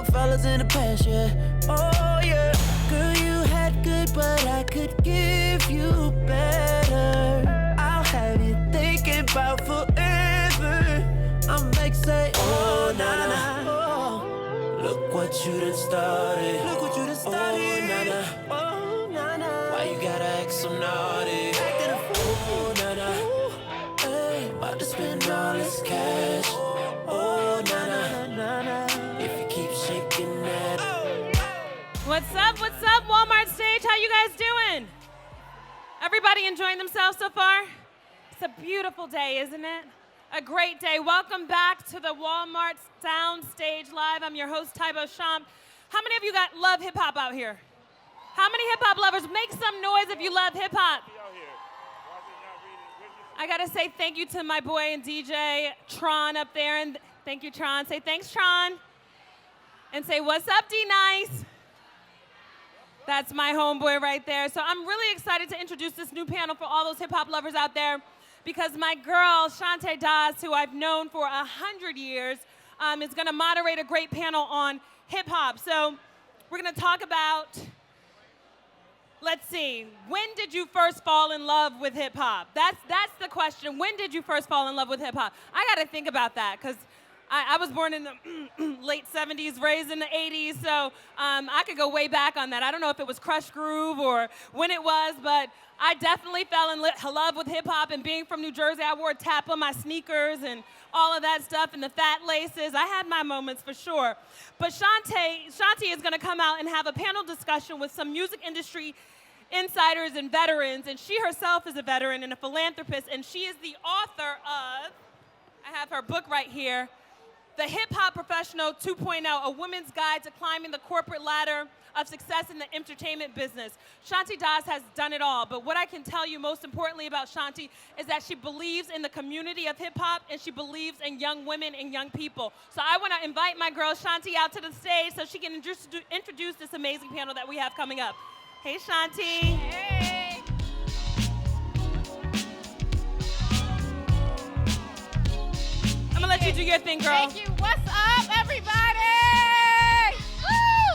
broke fellas in the past, yeah. Oh, yeah. Girl, you had good, but I could give you better. I'll have you thinking about forever. I'm like, say, oh, nah, oh. Look what you done started. Look what you done started. Oh, nah. Why you gotta act so naughty? Oh, nah. Hey, about to spend all this cash. Oh, nah. If you keep shaking that. What's up, Walmart stage? How you guys doing? Everybody enjoying themselves so far? It's a beautiful day, isn't it? A great day. Welcome back to the Walmart Soundstage Live. I'm your host, Tybo Sham. How many of you love hip-hop out here? How many hip-hop lovers? Make some noise if you love hip-hop. I gotta say thank you to my boy and DJ, Tron, up there. And thank you, Tron. Say thanks, Tron. And say, what's up, D-Nice? That's my homeboy right there. So I'm really excited to introduce this new panel for all those hip-hop lovers out there, because my girl, Shanti Das, who I've known for 100 years, is gonna moderate a great panel on hip-hop. So we're gonna talk about, let's see, when did you first fall in love with hip-hop? That's the question. When did you first fall in love with hip-hop? I gotta think about that, because I was born in the late 70s, raised in the 80s, so I could go way back on that. I don't know if it was Crush Groove or when it was, but I definitely fell in love with hip-hop, and being from New Jersey, I wore tap on my sneakers and all of that stuff, and the fat laces. I had my moments for sure. But Shanti is gonna come out and have a panel discussion with some music industry insiders and veterans, and she herself is a veteran and a philanthropist, and she is the author of, I have her book right here, The Hip Hop Professional 2.0, A Woman's Guide to Climbing the Corporate Ladder of Success in the Entertainment Business. Shanti Das has done it all, but what I can tell you most importantly about Shanti is that she believes in the community of hip hop, and she believes in young women and young people. So I want to invite my girl Shanti out to the stage so she can introduce this amazing panel that we have coming up. Hey, Shanti. Hey. I'm gonna let you do your thing, girl. Thank you. What's up, everybody? Woo!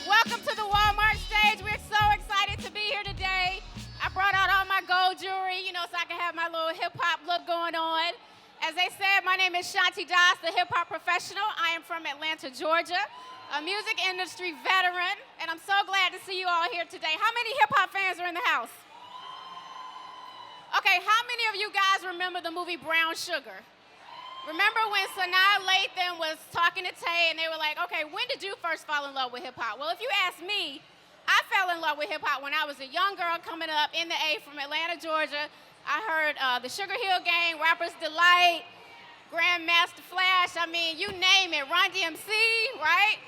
Welcome to the Walmart stage. We're so excited to be here today. I brought out all my gold jewelry, so I can have my little hip-hop look going on. As they said, my name is Shanti Das, the hip-hop professional. I am from Atlanta, Georgia, a music industry veteran, and I'm so glad to see you all here today. How many hip-hop fans are in the house? Okay, how many of you guys remember the movie Brown Sugar? Remember when Sanaa Lathan was talking to Tay and they were like, okay, when did you first fall in love with hip-hop? Well, if you ask me, I fell in love with hip-hop when I was a young girl coming up in the A from Atlanta, Georgia. I heard the Sugar Hill Gang, Rappers Delight, Grandmaster Flash, you name it, Run DMC, right?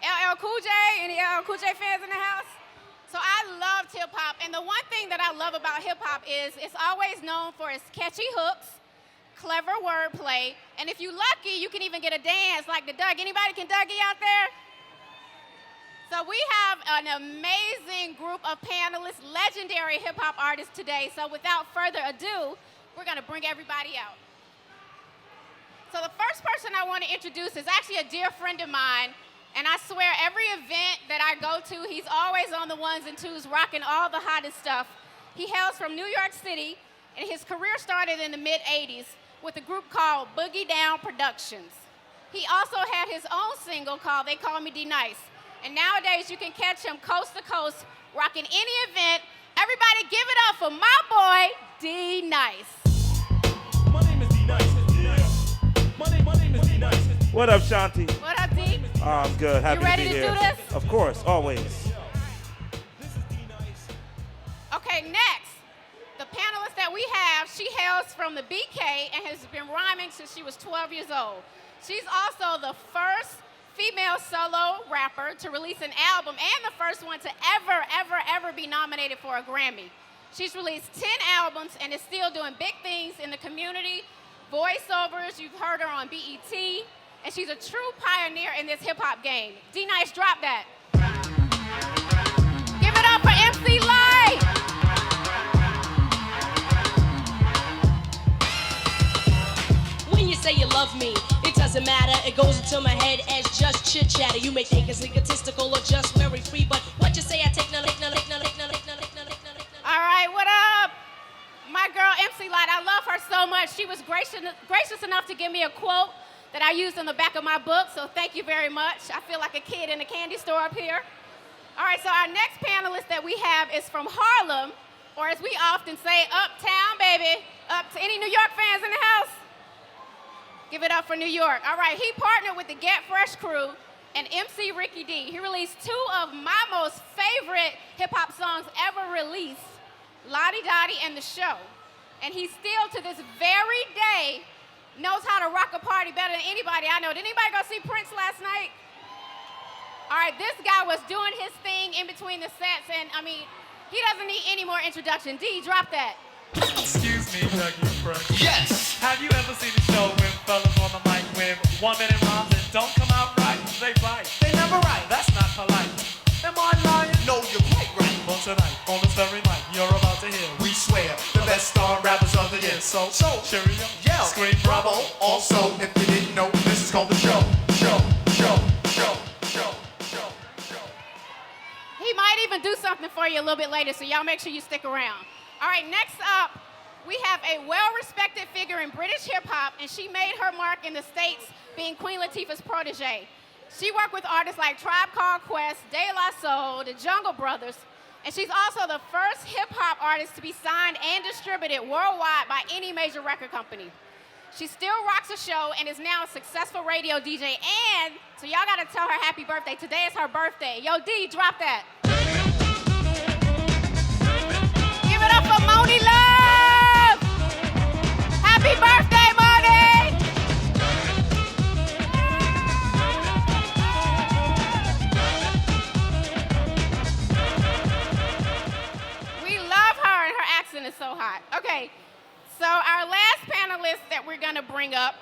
LL Cool J, any LL Cool J fans in the house? So I loved hip-hop, and the one thing that I love about hip-hop is it's always known for its catchy hooks, clever wordplay, and if you're lucky, you can even get a dance like the Doug. Anybody can Dougie out there? So we have an amazing group of panelists, legendary hip-hop artists today. So without further ado, we're gonna bring everybody out. So the first person I wanna introduce is actually a dear friend of mine, and I swear every event that I go to, he's always on the ones and twos, rocking all the hottest stuff. He hails from New York City, and his career started in the mid-'80s with a group called Boogie Down Productions. He also had his own single called They Call Me D-Nice. And nowadays you can catch him coast to coast, rocking any event. Everybody give it up for my boy, D-Nice. My name is D-Nice. My name is D-Nice. What up, Shanti? What up, D? I'm good. Happy You ready to be to here. do this? Of course, always. Okay, next. The panelist that we have, she hails from the BK and has been rhyming since she was 12 years old. She's also the first female solo rapper to release an album and the first one to ever be nominated for a Grammy. She's released 10 albums and is still doing big things in the community, voiceovers, you've heard her on BET, and she's a true pioneer in this hip-hop game. D-Nice, drop that. Give it up for MC Lyte. When you say you love me, it's doesn't matter. It goes into my head as just chit chatter. You may think it's egotistical or just very free, but what you say I take no. All right, what up? My girl MC Lyte, I love her so much. She was gracious enough to give me a quote that I used in the back of my book, so thank you very much. I feel like a kid in a candy store up here. All right, so our next panelist that we have is from Harlem, or as we often say, uptown, baby. Up to any New York fans in the house? Give it up for New York. All right, he partnered with the Get Fresh crew and MC Ricky D. He released two of my most favorite hip-hop songs ever released, Lottie Dottie and The Show. And he still, to this very day, knows how to rock a party better than anybody I know. Did anybody go see Prince last night? All right, this guy was doing his thing in between the sets, and I mean, he doesn't need any more introduction. D, drop that. Excuse me, Dougie Fresh. Yes. Have you ever seen a show when fellas on the mic when 1 minute rhymes and don't come out right? They fight. They never right. That's not polite. Am I lying? No, you're quite right. Well, tonight, on this very night, you're about to hear. We swear, the best star rappers of the year. So, cheerio, yell, scream bravo. Also, if you didn't know, this is called The Show. He might even do something for you a little bit later, so y'all make sure you stick around. All right, next up, we have a well-respected figure in British hip-hop, and she made her mark in the States being Queen Latifah's protege. She worked with artists like Tribe Called Quest, De La Soul, the Jungle Brothers, and she's also the first hip-hop artist to be signed and distributed worldwide by any major record company. She still rocks a show and is now a successful radio DJ, and so y'all gotta tell her happy birthday. Today is her birthday. Yo, D, drop that. Give it up for Monie Love! Happy birthday, Monie! We love her, and her accent is so hot. Okay, so our last panelist that we're gonna bring up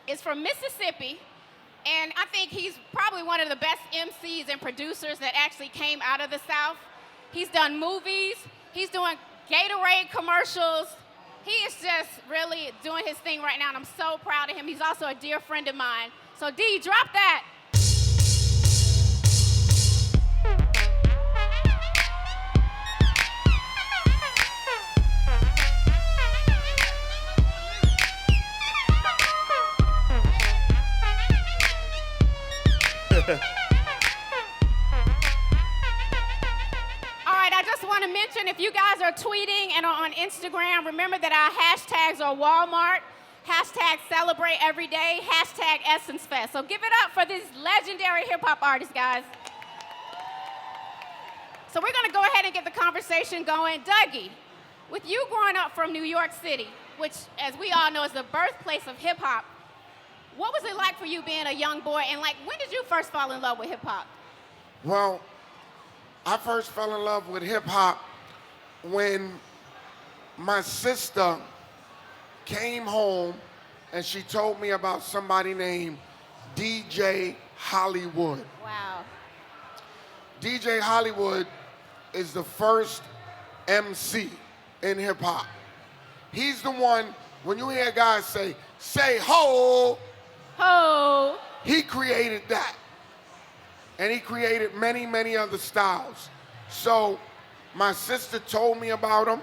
is from Mississippi, and I think he's probably one of the best MCs and producers that actually came out of the South. He's done movies, he's doing Gatorade commercials. He is just really doing his thing right now, and I'm so proud of him. He's also a dear friend of mine. So D, drop that. All right, I just want to mention, if you guys are tweeting and are on Instagram, remember that our hashtags are Walmart, hashtag celebrate every day, hashtag EssenceFest. So give it up for these legendary hip-hop artists, guys. So we're going to go ahead and get the conversation going. Dougie, with you growing up from New York City, which, as we all know, is the birthplace of hip-hop, what was it like for you being a young boy, and like, when did you first fall in love with hip-hop? Well, I first fell in love with hip-hop when my sister came home and she told me about somebody named DJ Hollywood. Wow. DJ Hollywood is the first MC in hip-hop. He's the one, when you hear guys say ho, Ho. he created that. And he created many, many other styles. So my sister told me about him,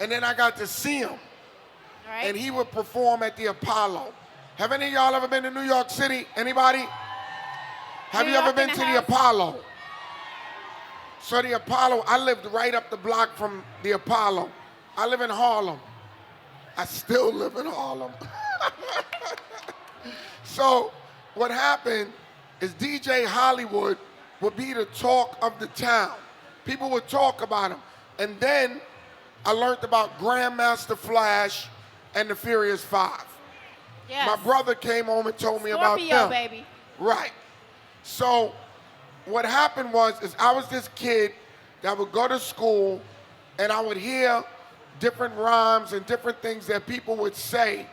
and then I got to see him. Right. And he would perform at the Apollo. Have any of y'all ever been to New York City? Anybody? Have you ever been to the Apollo? So the Apollo, I lived right up the block from the Apollo. I live in Harlem. I still live in Harlem. So what happened is DJ Hollywood would be the talk of the town. People would talk about him. And then I learned about Grandmaster Flash and the Furious Five. Yes. My brother came home and told me about them. Scorpio, baby. Right. So what happened was I was this kid that would go to school and I would hear different rhymes and different things that people would say,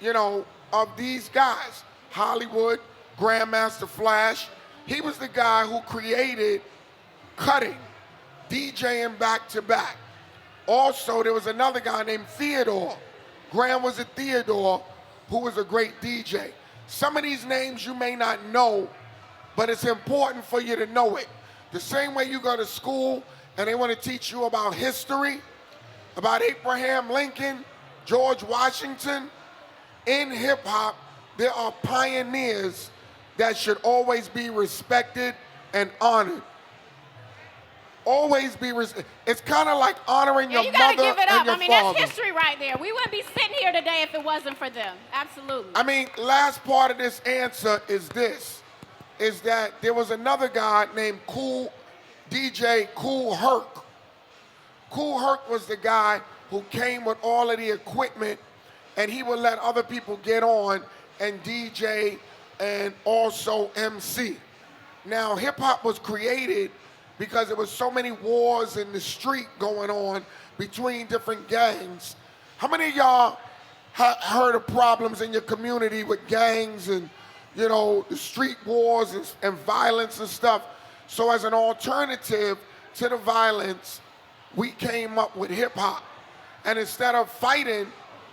you know, of these guys. Hollywood, Grandmaster Flash. He was the guy who created cutting, DJing back to back. Also, there was another guy named Theodore. Graham was a Theodore who was a great DJ. Some of these names you may not know, but it's important for you to know it. The same way you go to school and they want to teach you about history, about Abraham Lincoln, George Washington. In hip hop, there are pioneers that should always be respected and honored. Always be it's kind of like honoring your you gotta mother give it and up. your I mean, father. that's history right there. We wouldn't be sitting here today if it wasn't for them. Absolutely. I mean, last part of this answer is this, is that there was another guy named DJ Kool Herc. Kool Herc was the guy who came with all of the equipment, and he would let other people get on and DJ and also MC. Now, hip hop was created because there was so many wars in the street going on between different gangs. How many of y'all heard of problems in your community with gangs and, you know, the street wars and violence and stuff? So as an alternative to the violence, we came up with hip hop. And instead of fighting,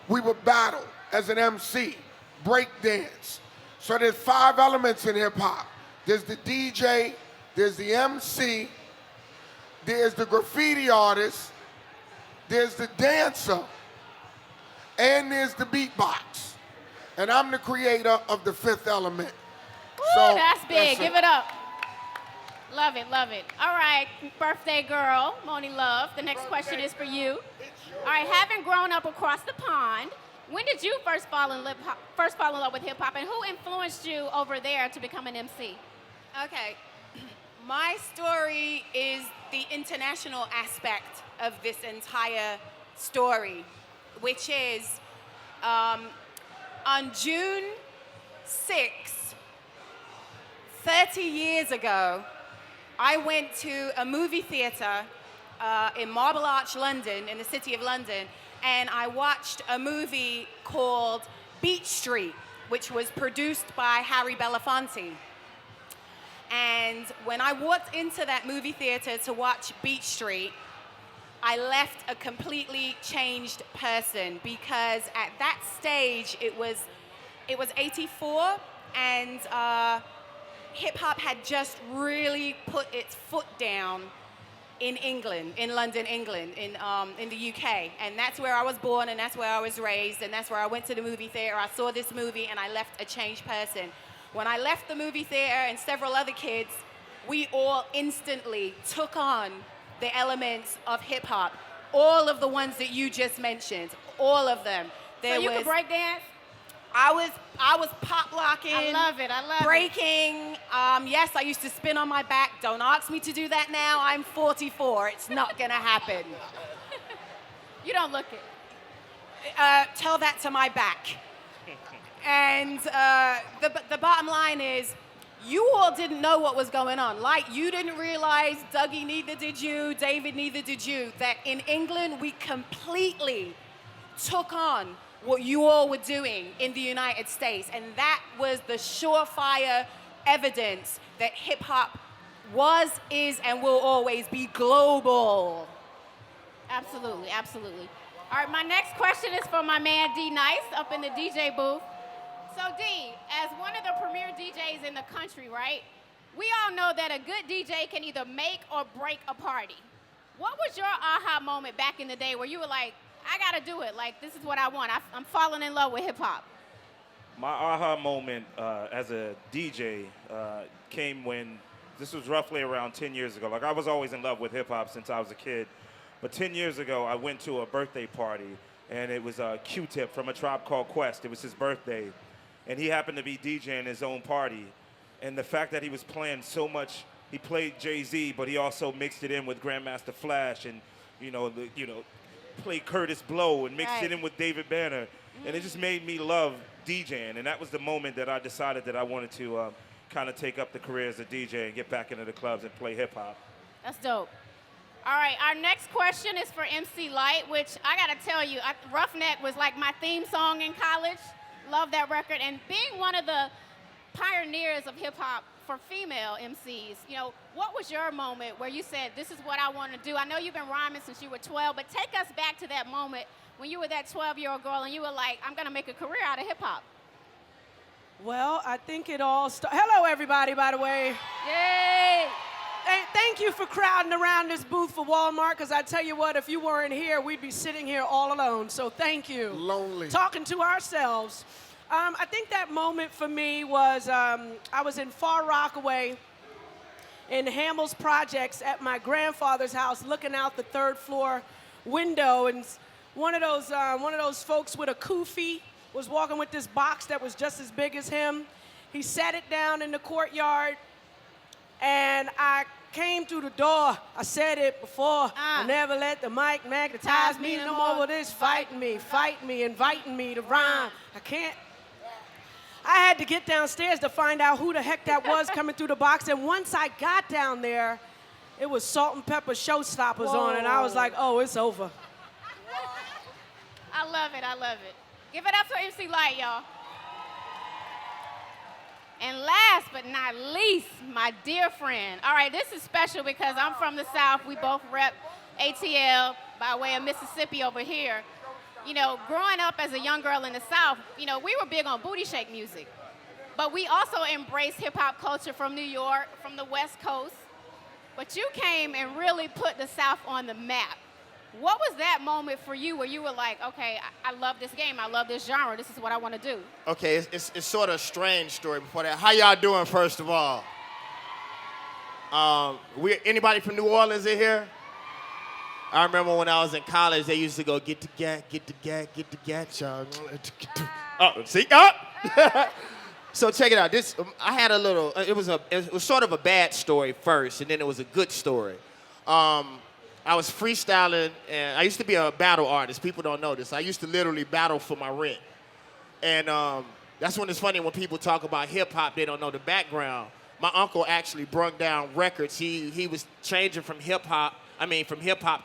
we would battle as an MC, break dance. So there's 5 elements in hip hop. There's the DJ, there's the MC, there's the graffiti artist, there's the dancer, and there's the beatbox. And I'm the creator of the 5th element. Ooh, that's big. That's Give it up. Love it, love it. All right, birthday girl, Monie Love. The next question is for you. All right, having grown up across the pond, when did you first fall in love with hip hop, and who influenced you over there to become an MC? Okay, my story is the international aspect of this entire story, which is on June 6th, 30 years ago, I went to a movie theater in Marble Arch, London, in the city of London, and I watched a movie called Beach Street, which was produced by Harry Belafonte. And when I walked into that movie theater to watch Beach Street, I left a completely changed person, because at that stage it was 84, and hip hop had just really put its foot down in England, in London, England, in the UK. And that's where I was born, and that's where I was raised, and that's where I went to the movie theater. I saw this movie, and I left a changed person. When I left the movie theater and several other kids, we all instantly took on the elements of hip hop. All of the ones that you just mentioned, all of them. So you could break dance? I was pop locking. I love it. Breaking. Yes, I used to spin on my back. Don't ask me to do that now. I'm 44. It's not gonna happen. You don't look it. Tell that to my back. And the bottom line is, you all didn't know what was going on. Like, you didn't realize, Dougie, neither did you, David, neither did you, that in England we completely took on what you all were doing in the United States. And that was the surefire evidence that hip hop was, is, and will always be global. Absolutely, absolutely. All right, my next question is for my man D Nice up in the DJ booth. So D, as one of the premier DJs in the country, right? We all know that a good DJ can either make or break a party. What was your aha moment back in the day where you were like, I gotta do it, like this is what I want. I'm falling in love with hip hop? My aha moment as a DJ came when, this was roughly around 10 years ago. Like, I was always in love with hip hop since I was a kid. But 10 years ago, I went to a birthday party, and it was Q-Tip from A Tribe Called Quest. It was his birthday. And he happened to be DJing his own party. And the fact that he was playing so much, he played Jay-Z, but he also mixed it in with Grandmaster Flash and, played Curtis Blow and mixed it in with David Banner. And it just made me love DJing. And that was the moment that I decided that I wanted to kind of take up the career as a DJ and get back into the clubs and play hip-hop. That's dope. All right, our next question is for MC Lyte, which I gotta tell you, Roughneck was like my theme song in college. Love that record. And being one of the pioneers of hip hop for female MCs, what was your moment where you said, this is what I want to do? I know you've been rhyming since you were 12, but take us back to that moment when you were that 12-year-old girl and you were like, I'm going to make a career out of hip hop? Well, I think it all started. Hello, everybody, by the way. Yay! Thank you for crowding around this booth for Walmart, because I tell you what, if you weren't here, we'd be sitting here all alone. So thank you. Lonely. Talking to ourselves. I think that moment for me was I was in Far Rockaway in Hamels Projects at my grandfather's house, looking out the third floor window, and one of those folks with a kufi was walking with this box that was just as big as him. He sat it down in the courtyard, and I came through the door. I said it before. I never let the mic magnetize me no more with this fighting me, inviting me to rhyme. I can't. I had to get downstairs to find out who the heck that was coming through the box, and once I got down there, it was Salt and Pepper Showstoppers on, and I was like, oh, it's over. I love it. I love it. Give it up for MC Lyte, y'all. And last but not least, my dear friend. All right, this is special because I'm from the South. We both rep ATL by way of Mississippi over here. You know, growing up as a young girl in the South, you know, we were big on booty shake music. But we also embraced hip-hop culture from New York, from the West Coast. But you came and really put the South on the map. What was that moment for you where you were like, okay, I love this game, I love this genre, this is what I want to do? Okay, it's sort of a strange story before that. How y'all doing, first of all? Anybody from New Orleans in here? I remember when I was in college, they used to go, get the gat, y'all. Oh, see? Oh! So check it out. I had a little, it was sort of a bad story first, and then it was a good story. I was freestyling, and I used to be a battle artist. People don't know this. I used to literally battle for my rent. And that's when it's funny when people talk about hip-hop, they don't know the background. My uncle actually brung down records. He was changing from hip-hop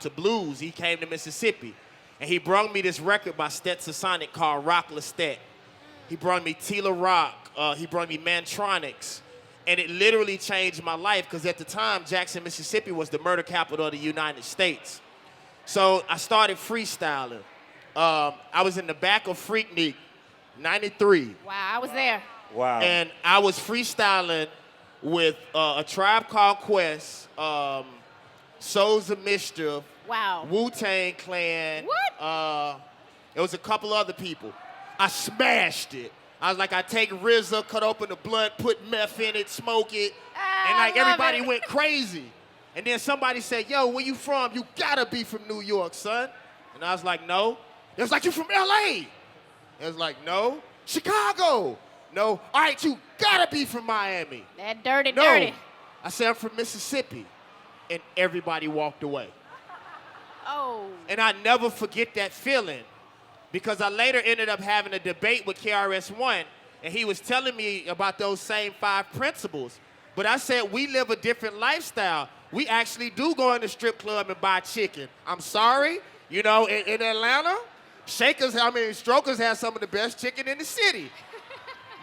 to blues. He came to Mississippi. And he brung me this record by Stetson Sonic called Rock Lestat. He brung me Tila Rock. He brung me Mantronics. And it literally changed my life because at the time, Jackson, Mississippi was the murder capital of the United States. So I started freestyling. I was in the back of Freaknik, 93. Wow, I was there. Wow. And I was freestyling with a Tribe Called Quest, Souls of Mischief, Wow. Wu-Tang Clan. What? It was a couple other people. I smashed it. I was like, I take RZA, cut open the blunt, put meth in it, smoke it, and like everybody went crazy. And then somebody said, yo, where you from? You gotta be from New York, son. And I was like, no. It was like, you from LA? It was like, no. Chicago? No. All right, you gotta be from Miami. That dirty. I said, I'm from Mississippi. And everybody walked away. Oh. And I never forget that feeling. Because I later ended up having a debate with KRS-One, and he was telling me about those same 5 principles. But I said, we live a different lifestyle. We actually do go in the strip club and buy chicken. I'm sorry. You know, in Atlanta, Strokers have some of the best chicken in the city.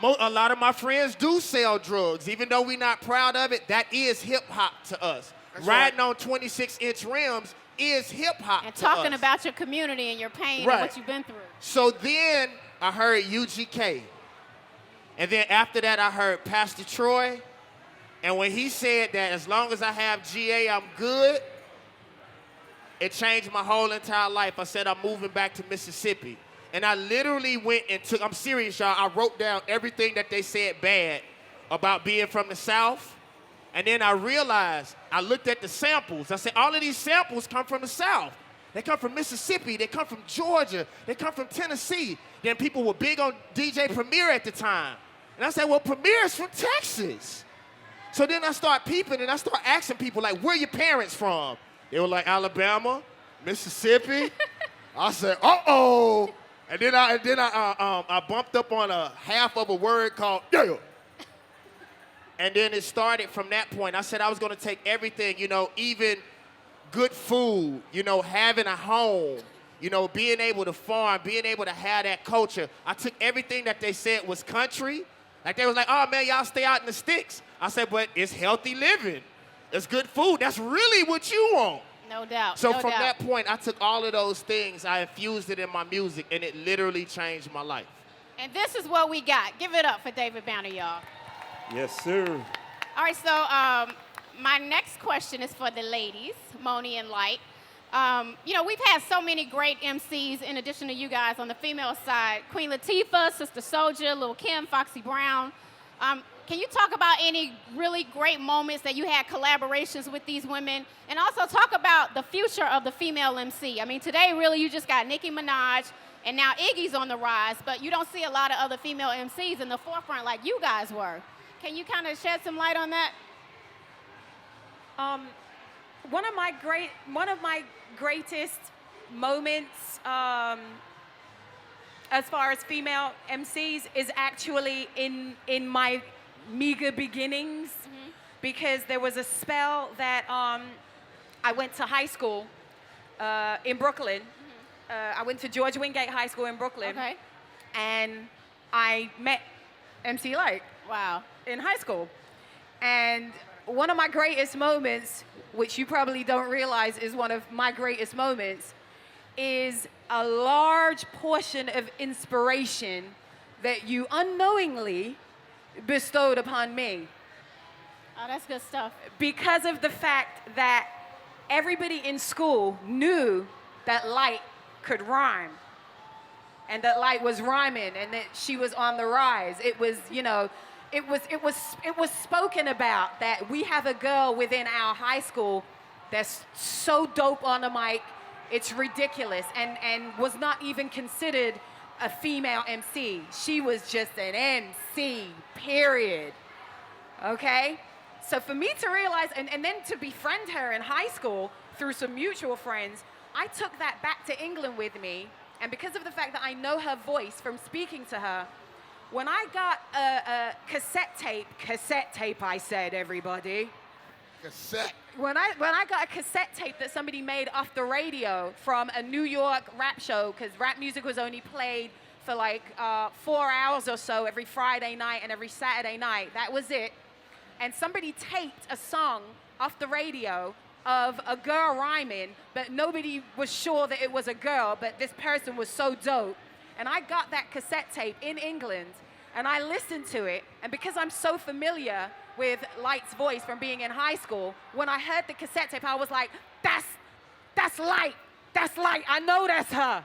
A lot of my friends do sell drugs. Even though we're not proud of it, that is hip-hop to us. Riding on 26-inch rims is hip-hop And to talking us. about your community and your pain Right. and what you've been through. So then I heard UGK. And then after that, I heard Pastor Troy. And when he said that as long as I have GA, I'm good, it changed my whole entire life. I said I'm moving back to Mississippi. And I literally went and took, I'm serious, y'all, I wrote down everything that they said bad about being from the South. And then I realized, I looked at the samples. I said, all of these samples come from the South. They come from Mississippi. They come from Georgia. They come from Tennessee. Then people were big on DJ Premier at the time. And I said, well, Premier's from Texas. So then I start peeping and I start asking people, like, where your parents from? They were like, Alabama, Mississippi. I said, uh-oh. And then I bumped up on a half of a word called yeah. And then it started from that point. I said I was going to take everything, you know, even good food, you know, having a home, you know, being able to farm, being able to have that culture. I took everything that they said was country. Like they was like, oh, man, y'all stay out in the sticks. I said, but it's healthy living. It's good food. That's really what you want. No doubt. So no from doubt. that point, I took all of those things, I infused it in my music, and it literally changed my life. And this is what we got. Give it up for David Banner, y'all. Yes, sir. All right, so my next question is for the ladies, Monie and Lyte. You know, we've had so many great MCs in addition to you guys on the female side. Queen Latifah, Sister Souljah, Lil' Kim, Foxy Brown. Can you talk about any really great moments that you had collaborations with these women? And also talk about the future of the female MC. I mean, today really you just got Nicki Minaj, and now Iggy's on the rise, but you don't see a lot of other female MCs in the forefront like you guys were. Can you kind of shed some light on that? One of my greatest moments as far as female MCs is actually in my meager beginnings, because there was a spell that I went to high school in Brooklyn. I went to George Wingate High School in Brooklyn. Okay. And I met MC Lyte. Wow. In high school. And one of my greatest moments, which you probably don't realize is one of my greatest moments, is a large portion of inspiration that you unknowingly bestowed upon me. Oh, that's good stuff. Because of the fact that everybody in school knew that Lyte could rhyme, and that Lyte was rhyming, and that she was on the rise. It was, you know, it was spoken about that we have a girl within our high school that's so dope on the mic, it's ridiculous, and was not even considered a female MC. She was just an MC, period. Okay? So for me to realize, and then to befriend her in high school through some mutual friends, I took that back to England with me, and because of the fact that I know her voice from speaking to her, when I got a cassette tape I said, everybody. Cassette. When I got a cassette tape that somebody made off the radio from a New York rap show, because rap music was only played for like 4 hours or so every Friday night and every Saturday night, that was it. And somebody taped a song off the radio of a girl rhyming, but nobody was sure that it was a girl, but this person was so dope. And I got that cassette tape in England, and I listened to it, and because I'm so familiar with Lyte's voice from being in high school, when I heard the cassette tape, I was like, that's Lyte, that's Lyte, I know that's her.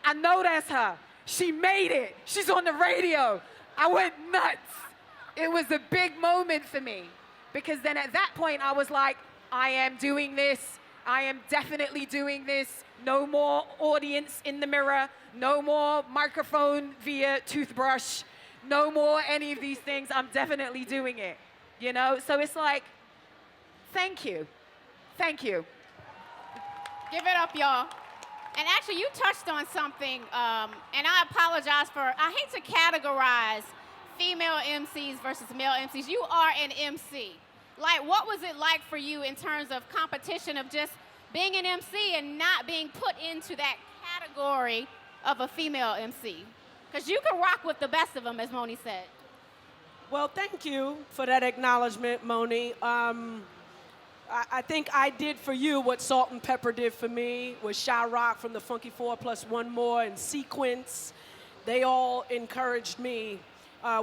I know that's her. She made it, she's on the radio. I went nuts. It was a big moment for me, because then at that point I was like, I am doing this. I am definitely doing this. No more audience in the mirror. No more microphone via toothbrush. No more any of these things. I'm definitely doing it. You know? So it's like, thank you. Thank you. Give it up, y'all. And actually, you touched on something, and I apologize for, I hate to categorize female MCs versus male MCs. You are an MC. Like, what was it like for you in terms of competition of just being an MC and not being put into that category of a female MC? Because you can rock with the best of them, as Monie said. Well, thank you for that acknowledgement, Monie. I think I did for you what Salt and Pepper did for me, with Shy Rock from the Funky 4 plus One More and Sequence. They all encouraged me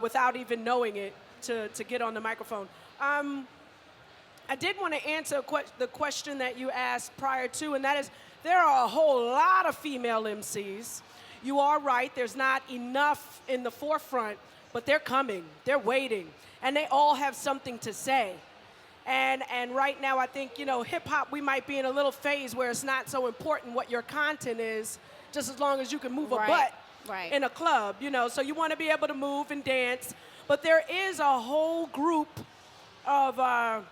without even knowing it to get on the microphone. I did want to answer the question that you asked prior to, and that is, there are a whole lot of female MCs. You are right, there's not enough in the forefront, but they're coming, they're waiting, and they all have something to say. And right now, I think, you know, hip-hop, we might be in a little phase where it's not so important what your content is, just as long as you can move a butt in a club, you know. So you want to be able to move and dance, but there is a whole group of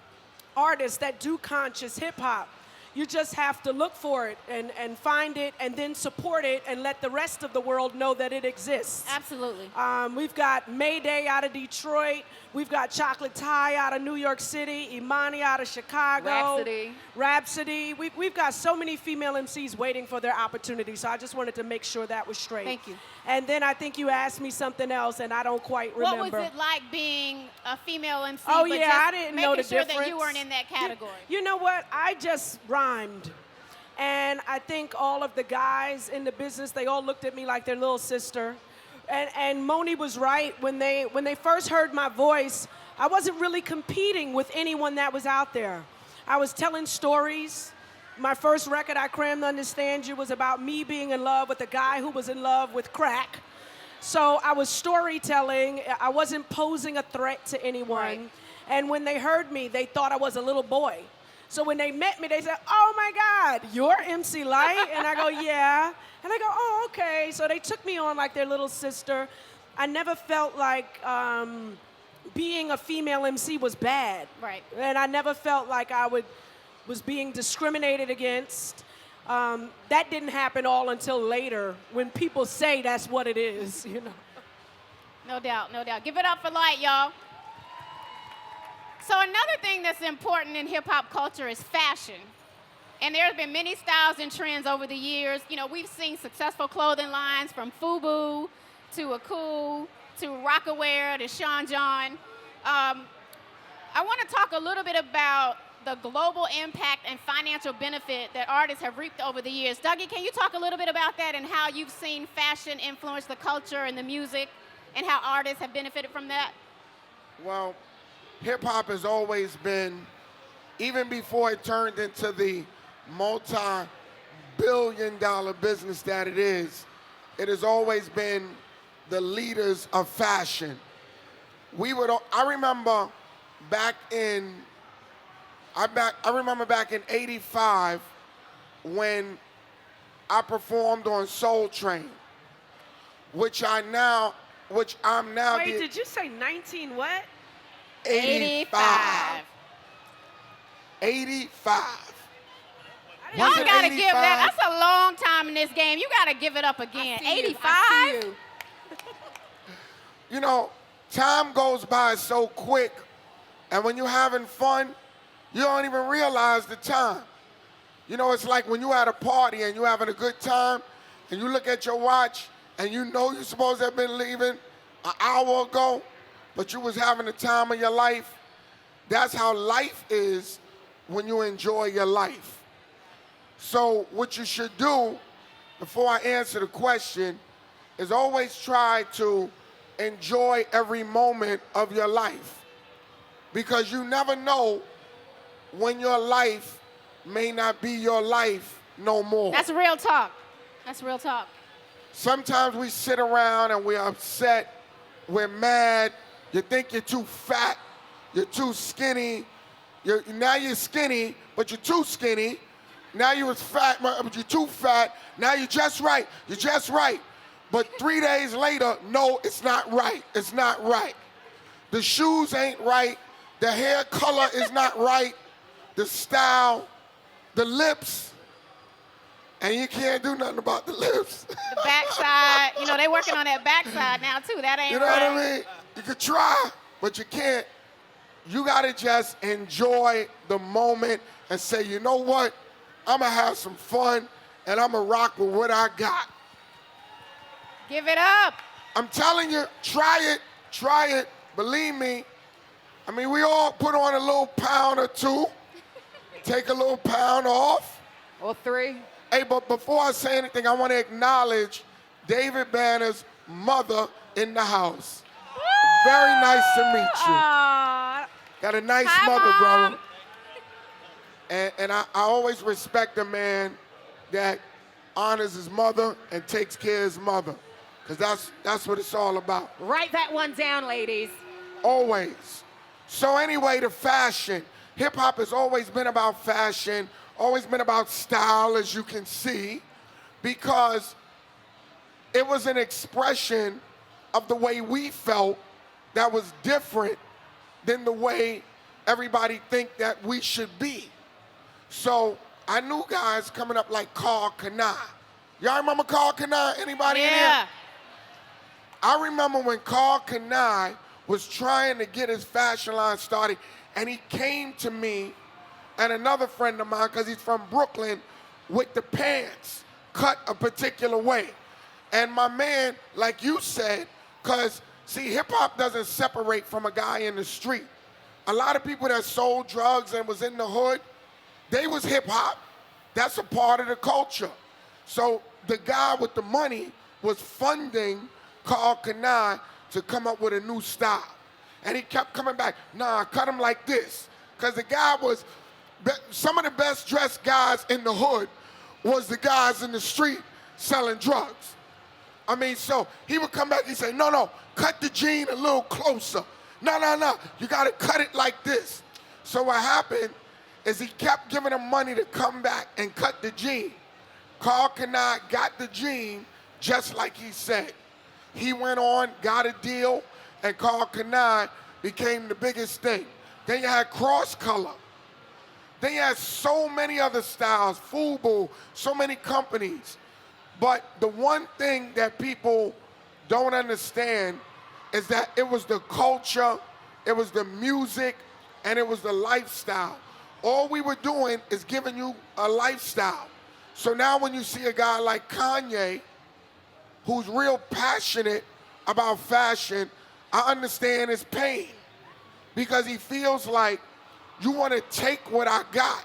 artists that do conscious hip-hop. You just have to look for it and find it and then support it and let the rest of the world know that it exists. Absolutely. We've got Mayday out of Detroit. We've got Chocolate Thai out of New York City. Imani out of Chicago. Rhapsody. We've got so many female MCs waiting for their opportunity, so I just wanted to make sure that was straight. Thank you. And then I think you asked me something else, and I don't quite remember. What was it like being a female MC? Oh, but yeah, just I didn't know the making sure difference. that you weren't in that category. You know what? I just rhymed. And I think all of the guys in the business, they all looked at me like their little sister. And Monie was right. When they first heard my voice, I wasn't really competing with anyone that was out there. I was telling stories. My first record, I Crammed to Understand You, was about me being in love with a guy who was in love with crack. So I was storytelling. I wasn't posing a threat to anyone. Right. And when they heard me, they thought I was a little boy. So when they met me, they said, "Oh my God, you're MC Lyte?" And I go, "Yeah." And I go, "Oh, okay." So they took me on like their little sister. I never felt like being a female MC was bad. Right. And I never felt like I was being discriminated against. That didn't happen all until later when people say that's what it is, you know. No doubt, no doubt. Give it up for Lyte, y'all. So another thing that's important in hip-hop culture is fashion. And there have been many styles and trends over the years. You know, we've seen successful clothing lines from FUBU to Aku to Rockaware to Sean John. I want to talk a little bit about the global impact and financial benefit that artists have reaped over the years. Dougie, can you talk a little bit about that and how you've seen fashion influence the culture and the music and how artists have benefited from that? Well, hip-hop has always been, even before it turned into the multi-billion-dollar business that it is, it has always been the leaders of fashion. I remember back in '85 when I performed on Soul Train, which I'm now. Wait, did you say 19 what? 85. 85. Y'all gotta give that. That's a long time in this game. You gotta give it up again. 85. You know, time goes by so quick, and when you're having fun, you don't even realize the time. You know, it's like when you're at a party and you're having a good time, and you look at your watch, and you know you're supposed to have been leaving an hour ago, but you was having the time of your life. That's how life is when you enjoy your life. So what you should do, before I answer the question, is always try to enjoy every moment of your life. Because you never know when your life may not be your life no more. That's real talk. That's real talk. Sometimes we sit around and we're upset, we're mad, you think you're too fat, you're too skinny, now you're skinny, but you're too skinny, now you was fat, but you're too fat, now you're just right, But 3 days later, no, it's not right, it's not right. The shoes ain't right, the hair color is not right, the style, the lips, and you can't do nothing about the lips. The backside, you know, they working on that backside now too. That ain't right. You know what I mean? You could try, but you can't. You gotta just enjoy the moment and say, you know what? I'm gonna have some fun and I'm gonna rock with what I got. Give it up. I'm telling you, try it, believe me. I mean, we all put on a little pound or two, take a little pound off. Or 3. Hey, but before I say anything, I want to acknowledge David Banner's mother in the house. Very nice to meet you. Got a nice mother, Mom. brother. And I always respect a man that honors his mother and takes care of his mother. Because that's what it's all about. Write that one down, ladies. Always. So anyway, the fashion. Hip-hop has always been about fashion, always been about style, as you can see, because it was an expression of the way we felt that was different than the way everybody think that we should be. So I knew guys coming up like Carl Kanai. Y'all remember Carl Kanai? Anybody in here? I remember when Carl Kanai was trying to get his fashion line started, and he came to me and another friend of mine, because he's from Brooklyn, with the pants cut a particular way. And my man, like you said, because, see, hip-hop doesn't separate from a guy in the street. A lot of people that sold drugs and was in the hood, they was hip-hop. That's a part of the culture. So the guy with the money was funding Carl Kanai to come up with a new style. And he kept coming back, nah, cut him like this. Because the guy was, some of the best dressed guys in the hood was the guys in the street selling drugs. I mean, so he would come back and say, no, cut the jean a little closer. No, you gotta cut it like this. So what happened is he kept giving him money to come back and cut the jean. Carl Kanai got the jean just like he said. He went on, got a deal, and Carl Kanai became the biggest thing. Then you had cross color. Then you had so many other styles, FUBU, so many companies. But the one thing that people don't understand is that it was the culture, it was the music, and it was the lifestyle. All we were doing is giving you a lifestyle. So now when you see a guy like Kanye, who's real passionate about fashion, I understand his pain. Because he feels like you want to take what I got,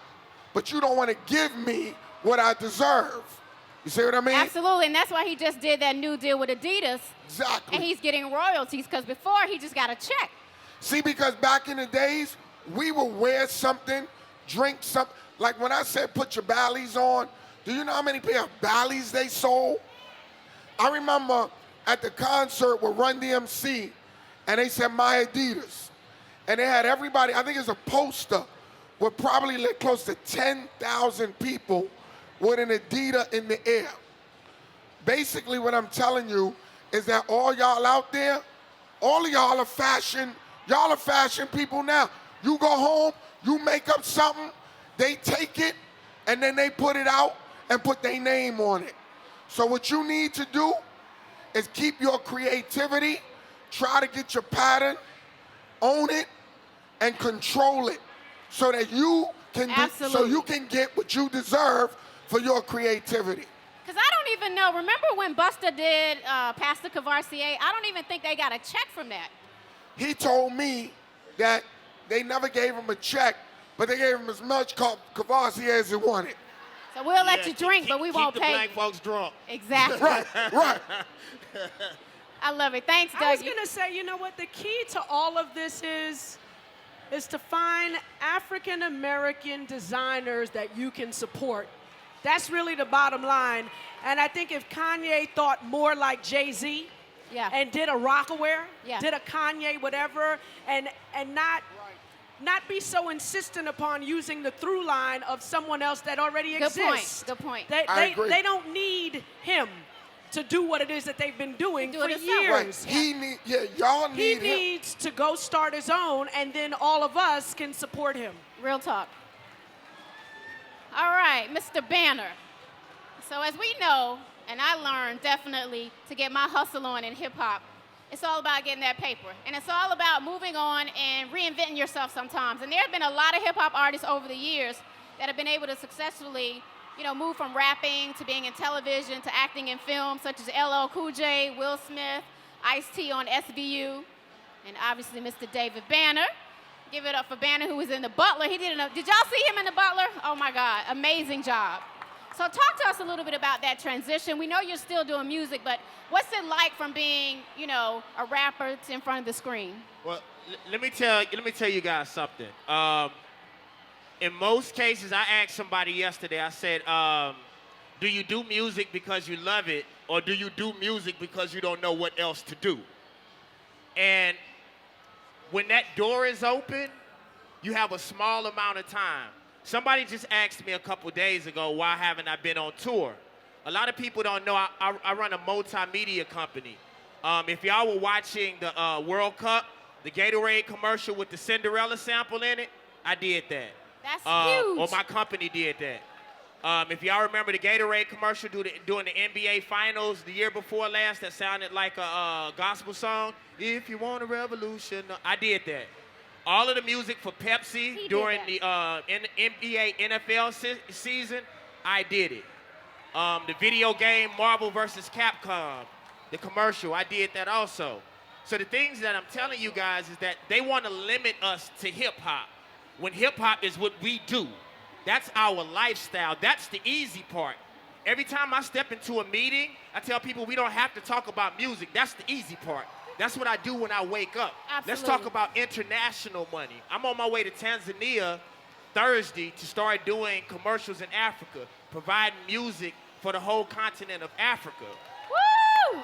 but you don't want to give me what I deserve. You see what I mean? Absolutely, and that's why he just did that new deal with Adidas. Exactly. And he's getting royalties, because before he just got a check. See, because back in the days, we would wear something, drink something. Like when I said put your Bally's on, do you know how many pair of Bally's they sold? I remember at the concert with Run DMC, and they said my Adidas. And they had everybody, I think it's a poster, with probably like close to 10,000 people with an Adidas in the air. Basically what I'm telling you is that all y'all out there, all of y'all are fashion people now. You go home, you make up something, they take it, and then they put it out and put their name on it. So what you need to do is keep your creativity, try to get your pattern, own it, and control it so that you can get what you deserve for your creativity. Because I don't even know, remember when Busta did Pastor Cavassier? I don't even think they got a check from that. He told me that they never gave him a check, but they gave him as much Cavassier as he wanted. So we'll let you drink, but we won't pay. Keep the black folks drunk. Exactly. Right. I love it. Thanks, Doug. I was going to say, you know what, the key to all of this is to find African-American designers that you can support. That's really the bottom line. And I think if Kanye thought more like Jay-Z and did a Rockaware, did a Kanye whatever, and not be so insistent upon using the through line of someone else that already exists. Good point. They don't need him to do what it is that they've been doing for years. Right. Y'all need him. He needs to go start his own, and then all of us can support him. Real talk. All right, Mr. Banner. So as we know, and I learned definitely to get my hustle on in hip hop, it's all about getting that paper. And it's all about moving on and reinventing yourself sometimes. And there have been a lot of hip hop artists over the years that have been able to successfully, move from rapping to being in television to acting in film, such as LL Cool J, Will Smith, Ice-T on SVU, and obviously Mr. David Banner. Give it up for Banner, who was in The Butler. Did y'all see him in The Butler? Oh my God, amazing job. So talk to us a little bit about that transition. We know you're still doing music, but what's it like from being, a rapper to in front of the screen? Well, let me tell you guys something. In most cases, I asked somebody yesterday, I said, do you do music because you love it, or do you do music because you don't know what else to do? And when that door is open, you have a small amount of time. Somebody just asked me a couple days ago, why haven't I been on tour? A lot of people don't know I run a multimedia company. If y'all were watching the World Cup, the Gatorade commercial with the Cinderella sample in it, I did that. That's huge. Or my company did that. If y'all remember the Gatorade commercial during the NBA Finals the year before last that sounded like a gospel song, if you want a revolution, I did that. All of the music for Pepsi during the NBA NFL season, I did it. The video game Marvel vs. Capcom, the commercial, I did that also. So the things that I'm telling you guys is that they want to limit us to hip-hop, when hip-hop is what we do. That's our lifestyle. That's the easy part. Every time I step into a meeting, I tell people we don't have to talk about music. That's the easy part. That's what I do when I wake up. Absolutely. Let's talk about international money. I'm on my way to Tanzania Thursday to start doing commercials in Africa, providing music for the whole continent of Africa. Woo!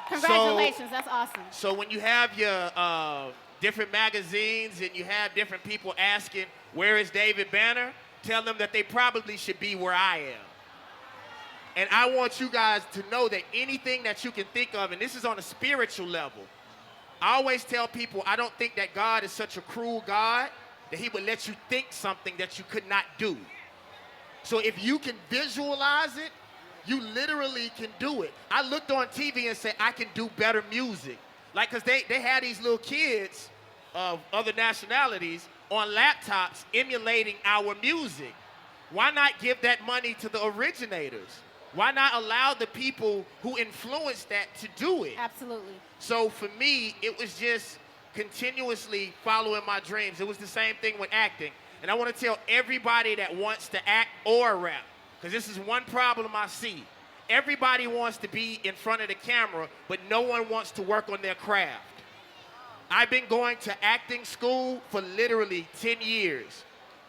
Congratulations, that's awesome. So when you have your different magazines and you have different people asking, where is David Banner? Tell them that they probably should be where I am. And I want you guys to know that anything that you can think of, and this is on a spiritual level, I always tell people I don't think that God is such a cruel God that he would let you think something that you could not do. So if you can visualize it, you literally can do it. I looked on TV and said, I can do better music. Like, because they had these little kids of other nationalities on laptops emulating our music. Why not give that money to the originators? Why not allow the people who influenced that to do it? Absolutely. So for me, it was just continuously following my dreams. It was the same thing with acting. And I want to tell everybody that wants to act or rap, because this is one problem I see. Everybody wants to be in front of the camera, but no one wants to work on their craft. I've been going to acting school for literally 10 years.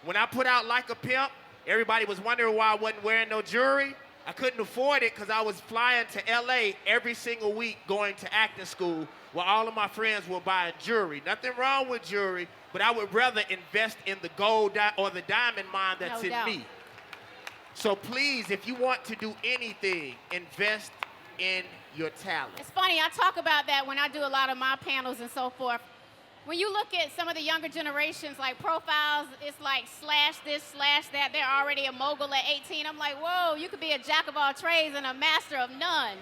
When I put out Like a Pimp, everybody was wondering why I wasn't wearing no jewelry. I couldn't afford it because I was flying to LA every single week going to acting school while all of my friends were buying jewelry. Nothing wrong with jewelry, but I would rather invest in the gold or the diamond mine that's in me. So please, if you want to do anything, invest in your talent. It's funny, I talk about that when I do a lot of my panels and so forth. When you look at some of the younger generations, like profiles, it's like slash this, slash that. They're already a mogul at 18. I'm like, whoa, you could be a jack of all trades and a master of none.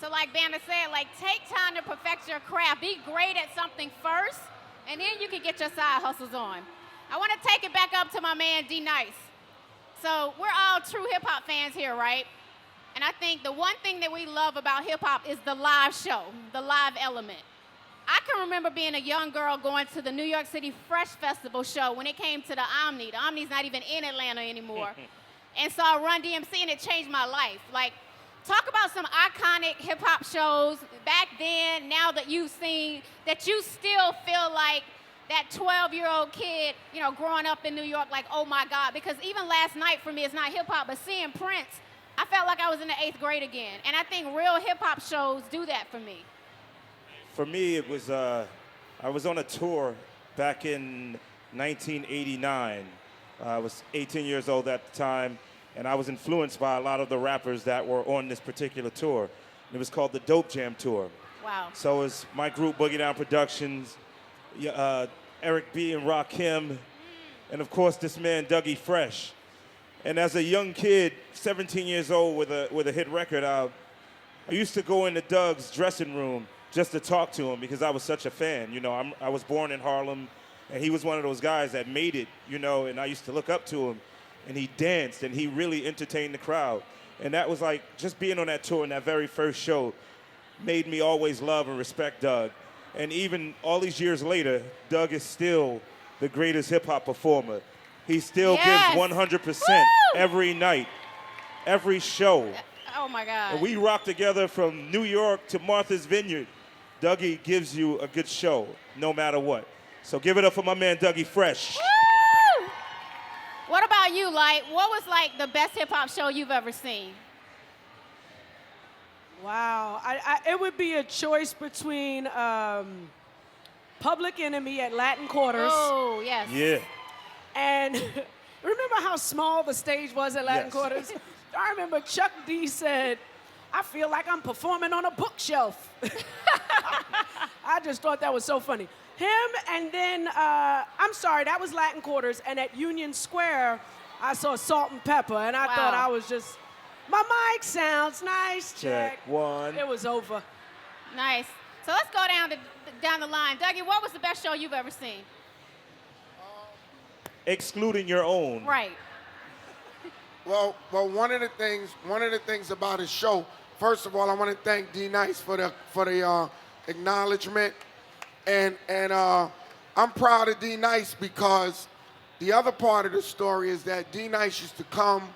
So like Banner said, like take time to perfect your craft. Be great at something first, and then you can get your side hustles on. I want to take it back up to my man, D-Nice. So we're all true hip-hop fans here, right? And I think the one thing that we love about hip-hop is the live show, the live element. I can remember being a young girl going to the New York City Fresh Festival show when it came to the Omni. The Omni's not even in Atlanta anymore. And saw Run DMC, and it changed my life. Like, talk about some iconic hip-hop shows back then, now that you've seen, that you still feel like that 12-year-old kid, you know, growing up in New York, like, oh my God. Because even last night for me, it's not hip-hop, but seeing Prince, I felt like I was in the 8th grade again. And I think real hip-hop shows do that for me. For me, it was, I was on a tour back in 1989. I was 18 years old at the time, and I was influenced by a lot of the rappers that were on this particular tour. It was called the Dope Jam Tour. Wow. So it was my group, Boogie Down Productions, Eric B. and Rakim, and of course this man, Dougie Fresh. And as a young kid, 17 years old with a hit record, I used to go into Doug's dressing room just to talk to him because I was such a fan. You know, I was born in Harlem, and he was one of those guys that made it, you know, and I used to look up to him, and he danced, and he really entertained the crowd. And that was like, just being on that tour and that very first show made me always love and respect Doug. And even all these years later, Doug is still the greatest hip-hop performer. He still gives 100% every night, every show. Oh, my God. And we rock together from New York to Martha's Vineyard. Dougie gives you a good show, no matter what. So give it up for my man, Dougie Fresh. Woo! What about you, Lyte? What was, like, the best hip-hop show you've ever seen? Wow. It would be a choice between Public Enemy at Latin Quarters. Oh, yes. Yeah. And remember how small the stage was at Latin Quarters? I remember Chuck D said, I feel like I'm performing on a bookshelf. I just thought that was so funny. Him, and then, I'm sorry, that was Latin Quarters, and at Union Square, I saw Salt and Pepper, and I thought I was just, my mic sounds nice, check. One. It was over. Nice. So let's go down the line. Dougie, what was the best show you've ever seen? Excluding your own. Right. Well, one of the things about his show, first of all, I want to thank D-Nice for the acknowledgement. And I'm proud of D-Nice because the other part of the story is that D-Nice used to come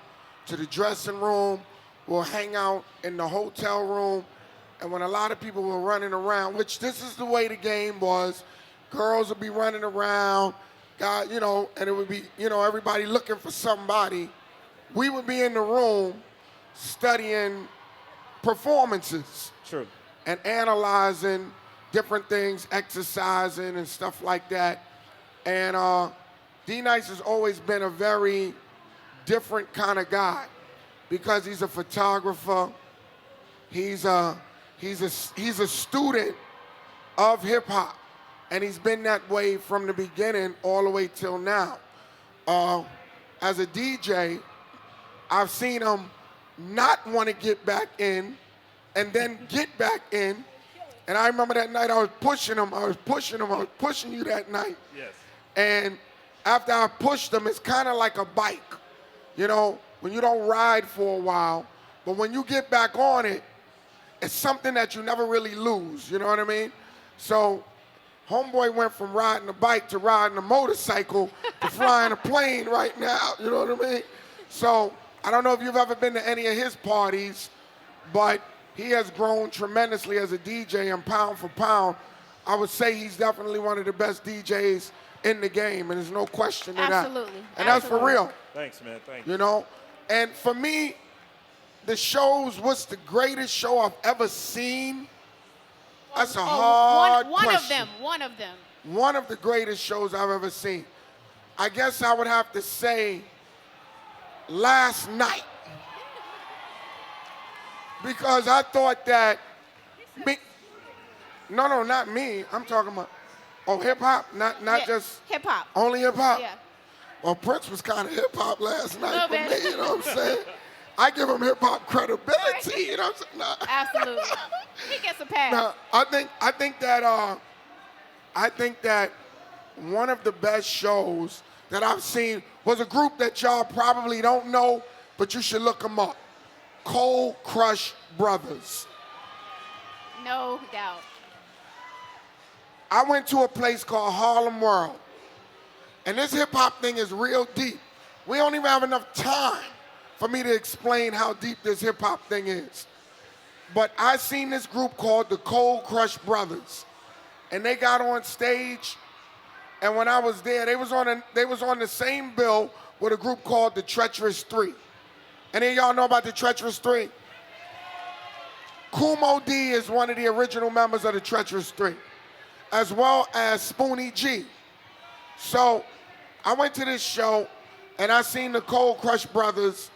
to the dressing room, we'll hang out in the hotel room, and when a lot of people were running around, which this is the way the game was, girls would be running around, God, you know, and it would be, you know, everybody looking for somebody. We would be in the room studying performances. True. And analyzing different things, exercising and stuff like that. And D-Nice has always been a very different kind of guy because he's a photographer. He's a student of hip hop, and he's been that way from the beginning all the way till now. As a DJ, I've seen him not want to get back in and then get back in. And I remember that night I was pushing him, I was pushing you that night. Yes. And after I pushed him, it's kind of like a bike. You know, when you don't ride for a while, but when you get back on it, it's something that you never really lose, you know what I mean? So homeboy went from riding a bike to riding a motorcycle to flying a plane right now, you know what I mean? So I don't know if you've ever been to any of his parties, but he has grown tremendously as a DJ, and pound for pound, I would say he's definitely one of the best DJs in the game, and there's no question of that. Absolutely. And that's for real. Thanks, man. Thank you. You know? And for me, the shows, what's the greatest show I've ever seen? That's a hard question. One of them. One of the greatest shows I've ever seen. I guess I would have to say last night. Because I thought that no, not me. I'm talking about, hip hop, not just hip hop. Only hip hop. Yeah. Well, Prince was kind of hip hop last night for Little bit. me. You know what I'm saying? I give him hip hop credibility. You know what I'm saying? Nah. Absolutely. He gets a pass. No, I think that one of the best shows that I've seen was a group that y'all probably don't know, but you should look them up. Cold Crush Brothers. No doubt. I went to a place called Harlem World, and this hip hop thing is real deep. We don't even have enough time for me to explain how deep this hip hop thing is. But I seen this group called the Cold Crush Brothers, and they got on stage, and when I was there, they was on the same bill with a group called the Treacherous Three. Any of y'all know about the Treacherous Three? Kumo D is one of the original members of the Treacherous Three, as well as Spoonie G. So I went to this show, and I seen the Cold Crush Brothers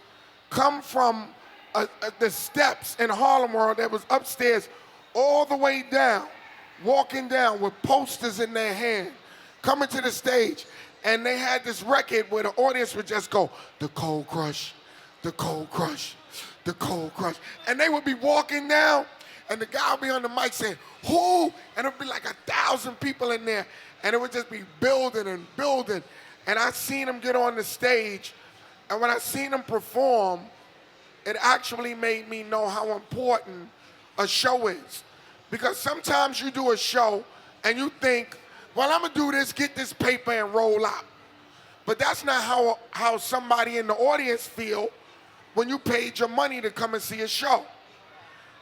come from the steps in Harlem World that was upstairs all the way down, walking down with posters in their hand, coming to the stage, and they had this record where the audience would just go, the Cold Crush, the Cold Crush, the Cold Crush. And they would be walking down, and the guy would be on the mic saying, who? And it would be like 1,000 people in there, and it would just be building and building. And I seen them get on the stage, and when I seen them perform, it actually made me know how important a show is. Because sometimes you do a show, and you think, well, I'm gonna do this, get this paper, and roll out. But that's not how somebody in the audience feel when you paid your money to come and see a show.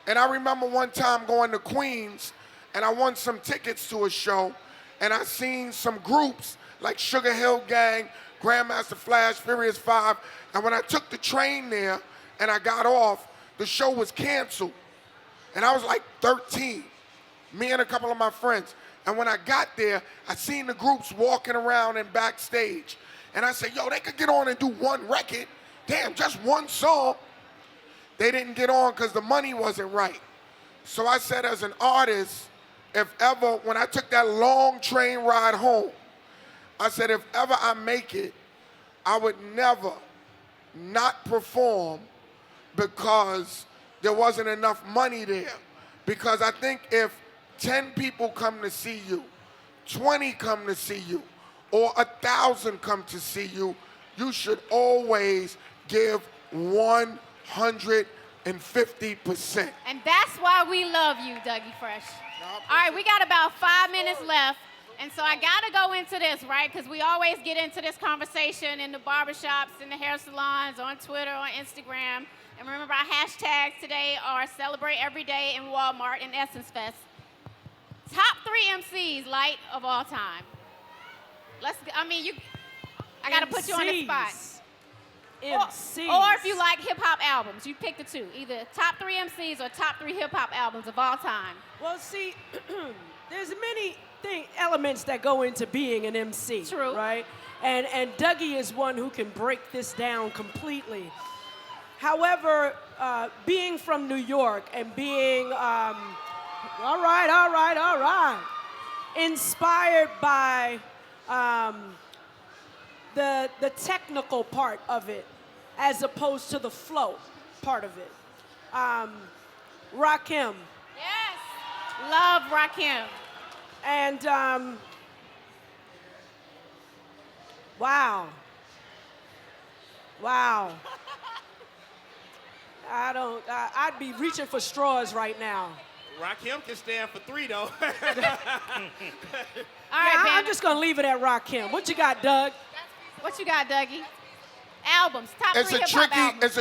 And I remember one time going to Queens, and I won some tickets to a show, and I seen some groups like Sugar Hill Gang, Grandmaster Flash, Furious 5, and when I took the train there and I got off, the show was canceled. And I was like 13, me and a couple of my friends. And when I got there, I seen the groups walking around and backstage. And I said, yo, they could get on and do one record. Damn, just one song. They didn't get on because the money wasn't right. So I said, as an artist, if ever, when I took that long train ride home, I said, if ever I make it, I would never not perform because there wasn't enough money there. Because I think if 10 people come to see you, 20 come to see you, or 1,000 come to see you, you should always give 150%. And that's why we love you, Dougie Fresh. All right, we got about 5 minutes left. And so I gotta go into this, right? Because we always get into this conversation in the barbershops, in the hair salons, on Twitter, on Instagram. And remember, our hashtags today are Celebrate Every Day in Walmart and EssenceFest. Top 3 MCs, Lyte, of all time. I gotta put you on the spot. MCs. Or if you like hip hop albums, you pick the two. Either top 3 MCs or top 3 hip hop albums of all time. Well, see, there's many elements that go into being an MC. True. Right? And Dougie is one who can break this down completely. However, being from New York and being, all right, inspired by the technical part of it as opposed to the flow part of it. Rakim. Yes. Love Rakim. And wow. I'd be reaching for straws right now. Rakim can stand for 3, though. All right, I'm just gonna leave it at Rakim. What you got, Doug? What you got, Dougie? Albums, top 3 hip hop albums.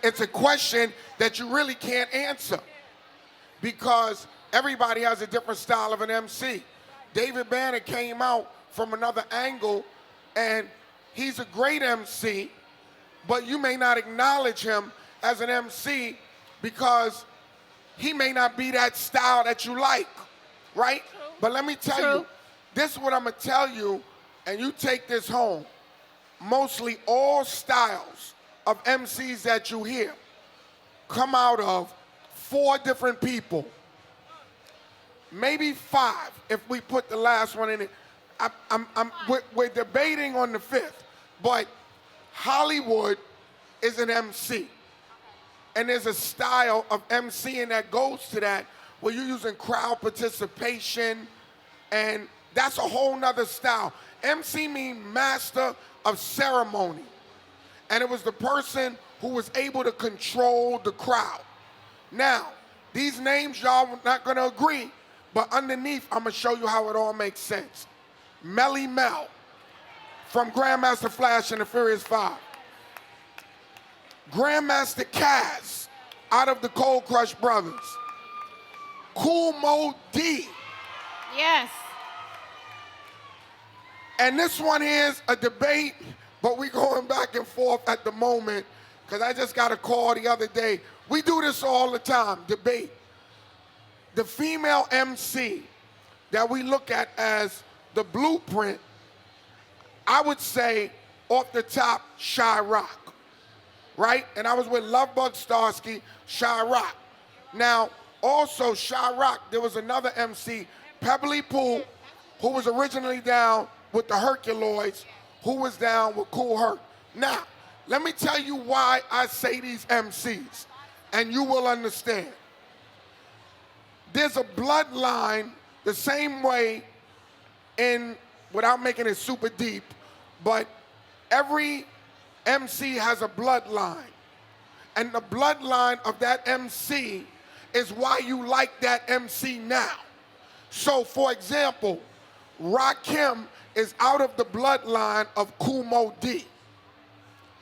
It's a question that you really can't answer because everybody has a different style of an MC. David Banner came out from another angle, and he's a great MC, but you may not acknowledge him as an MC because he may not be that style that you like, right? True. But let me tell you, this is what I'm gonna tell you, and you take this home. Mostly all styles of MCs that you hear come out of 4 different people. Maybe 5 if we put the last one in it. We're debating on the 5th, but Hollywood is an MC. And there's a style of MCing that goes to that where you're using crowd participation, and that's a whole nother style. MC means master of ceremony. And it was the person who was able to control the crowd. Now, these names y'all are not gonna agree, but underneath, I'm gonna show you how it all makes sense. Melly Mel from Grandmaster Flash and the Furious 5. Grandmaster Kaz out of the Cold Crush Brothers. Kool Moe D. Yes. And this one is a debate, but we going back and forth at the moment because I just got a call the other day. We do this all the time, debate. The female MC that we look at as the blueprint, I would say off the top, Shy Rock, right? And I was with Lovebug Starsky, Shy Rock. Now, also Shy Rock, there was another MC, Pebbly Pooh, who was originally down with the Herculoids, who was down with Kool Herc. Now, let me tell you why I say these MCs, and you will understand. There's a bloodline the same way without making it super deep, but every MC has a bloodline. And the bloodline of that MC is why you like that MC now. So, for example, Rakim is out of the bloodline of Kool Moe D.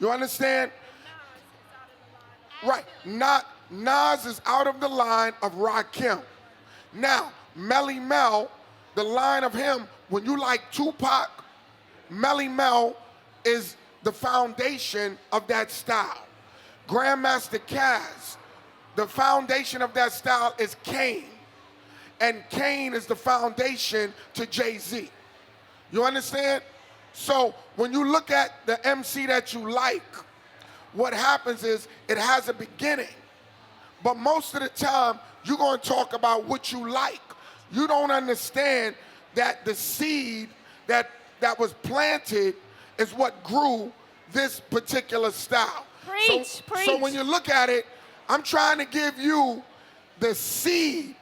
You understand? Right. Nas is out of the line of Rakim. Now, Melly Mel, the line of him, when you like Tupac, Melly Mel is the foundation of that style. Grandmaster Caz, the foundation of that style is Kane. And Kane is the foundation to Jay-Z. You understand? So when you look at the MC that you like, what happens is it has a beginning. But most of the time, you're going to talk about what you like. You don't understand that the seed that was planted is what grew this particular style. Preach, preach. So when you look at it, I'm trying to give you the seed.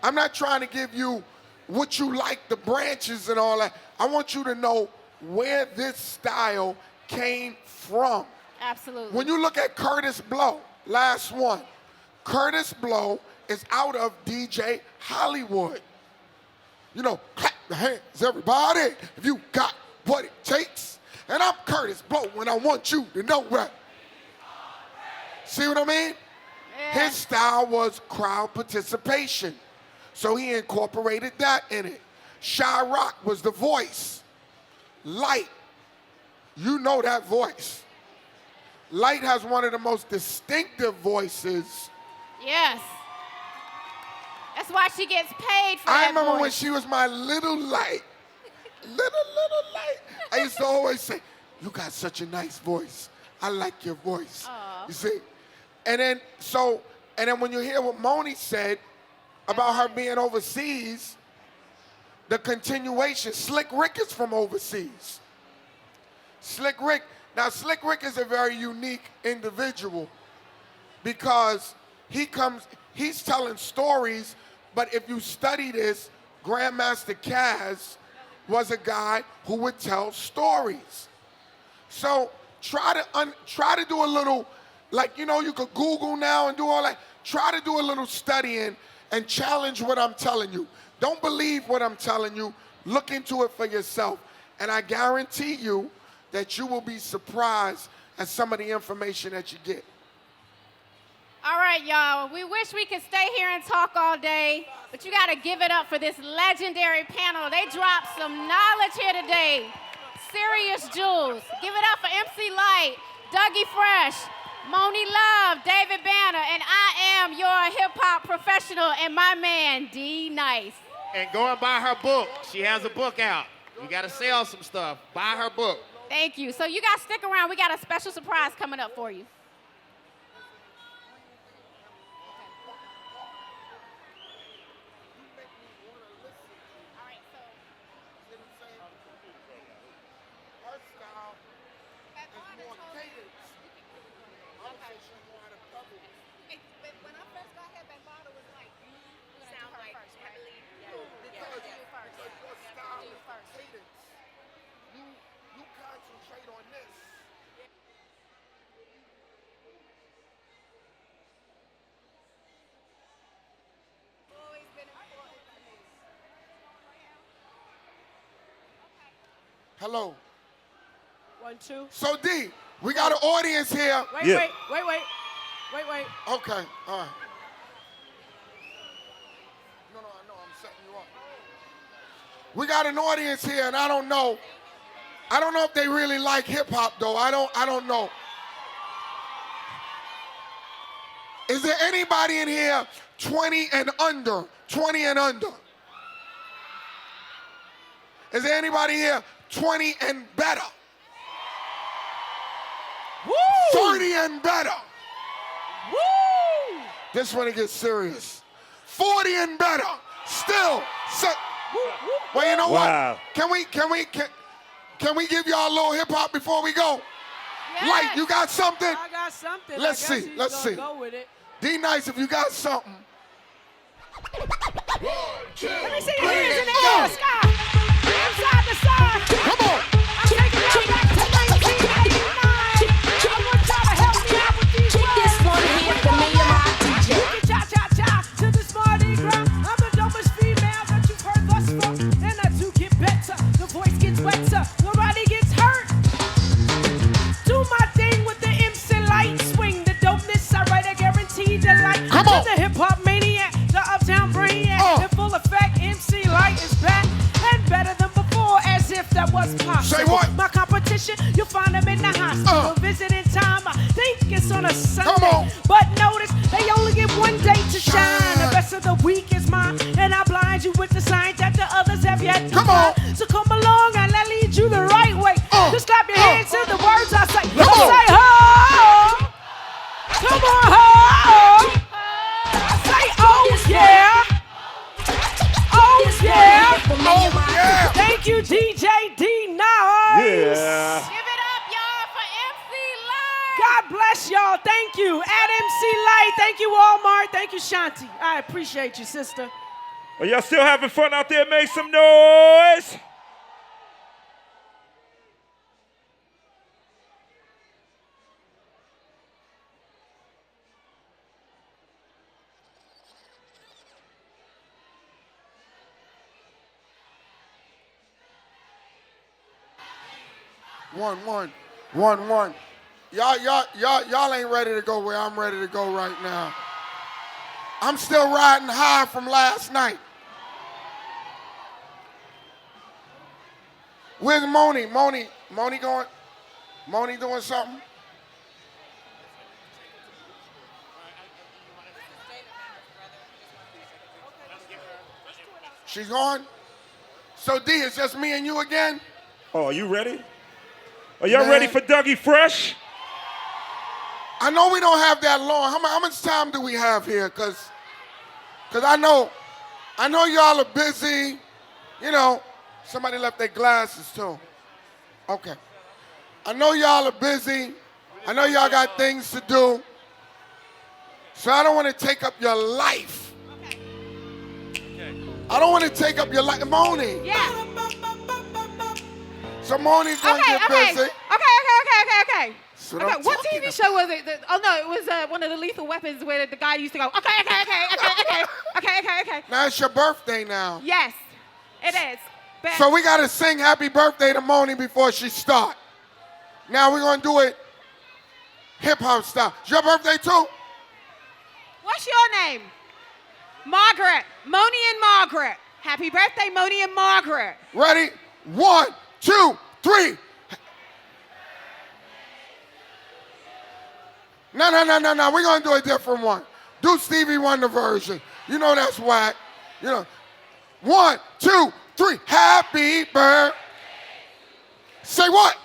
I'm not trying to give you what you like, the branches and all that. I want you to know where this style came from. Absolutely. When you look at Curtis Blow, last one, Curtis Blow is out of DJ Hollywood. You know, clap, the hands, everybody, if you got what it takes. And I'm Curtis Blow, and I want you to know that. See what I mean? Yeah. His style was crowd participation. So he incorporated that in it. Shy Rock was the voice. Lyte, you know that voice. Lyte has one of the most distinctive voices. Yes. That's why she gets paid for I that remember voice. when she was my little Lyte. Little Lyte. I used to always say, you got such a nice voice. I like your voice. Aw. You see? And then when you hear what Monie said about her being overseas, the continuation, Slick Rick is from overseas. Slick Rick is a very unique individual because he's telling stories, but if you study this, Grandmaster Caz was a guy who would tell stories. So try to do a little, like, you know, you could Google now and do all that. Try to do a little studying and challenge what I'm telling you. Don't believe what I'm telling you. Look into it for yourself. And I guarantee you that you will be surprised at some of the information that you get. All right, y'all. We wish we could stay here and talk all day, but you got to give it up for this legendary panel. They dropped some knowledge here today. Serious jewels. Give it up for MC Lyte, Dougie Fresh, Monie Love, David Banner, and I am your hip-hop professional and my man, D Nice. And go and buy her book. She has a book out. You got to sell some stuff. Buy her book. Thank you. So you guys stick around. We got a special surprise coming up for you. You concentrate on this. Hello. 1, 2. So D, we got an audience here. Wait. Okay, all right. No, I know, I'm setting you up. We got an audience here, and I don't know if they really like hip hop though. I don't know. Is there anybody in here 20 and under? 20 and under. Is there anybody here 20 and better? Woo! 30 and better. Woo! This one it gets serious. 40 and better. Still. Well, you know Wow. what? Can we give y'all a little hip hop before we go? Yes. Lyte, you got something? I got something. Let's I guess see, he's let's gonna see. Go with it. D Nice, if you got something. Let me see your hands in the air, sky. From side to side. Come on. I'm taking y'all back to 1989. I want y'all to help me out with these words. This one here for me and my DJ. You can cha-cha-cha to this Mardi Gras. I'm the dopest female that you've heard thus far. And I do get better. The voice gets wetter. Nobody gets hurt. Do my thing with the MC Lyte. Swing the dopeness. I write a guaranteed delight. Come on. To the hip-hop maniac, the uptown brainiac. In full effect, MC Lyte is back. And better than before, as if that was possible. Say what? My competition, you'll find them in the hospital. Visiting time, I think it's on a Sunday. Come on. But notice, they only get one day to shine. The rest of the week is mine. And I blind you with the signs that the others have yet to Come on. find. So come along and I'll lead you the right way. Just clap your hands to the words I say. Come on. Say, ho! Come on, ho! Say, oh, yeah! Oh, yeah! Oh, yeah. Thank you, DJ D Nice. Yeah. Give it up, y'all, for MC Lyte. God bless y'all. Thank you. At MC Lyte. Thank you, Walmart. Thank you, Shanti. I appreciate you, sister. Are y'all still having fun out there? Make some noise. 1. Y'all ain't ready to go where I'm ready to go right now. I'm still riding high from last night. Where's Monie? Monie going? Monie doing something? She's gone? So D, it's just me and you again? Oh, are you ready? Are y'all ready for Dougie Fresh? I know we don't have that long. How much time do we have here? Cause I know y'all are busy. You know, somebody left their glasses too. Okay. I know y'all are busy. I know y'all got things to do. So I don't want to take up your life. I don't want to take up your life. Monie. Yeah. So Monie's going to get busy. Okay. So Okay, what TV show was it? Oh no, it was one of the Lethal Weapons where the guy used to go, okay. Now it's your birthday now. Yes, it is. But So we got to sing happy birthday to Monie before she start. Now we're going to do it hip-hop style. It's your birthday too? what's your name? Margaret. Monie and Margaret. Happy birthday, Monie and Margaret. Ready? 1, 2, 3. No. We're going to do a different one. Do Stevie Wonder version. You know that's whack. You know. 1, 2, 3. Happy birthday. Say what?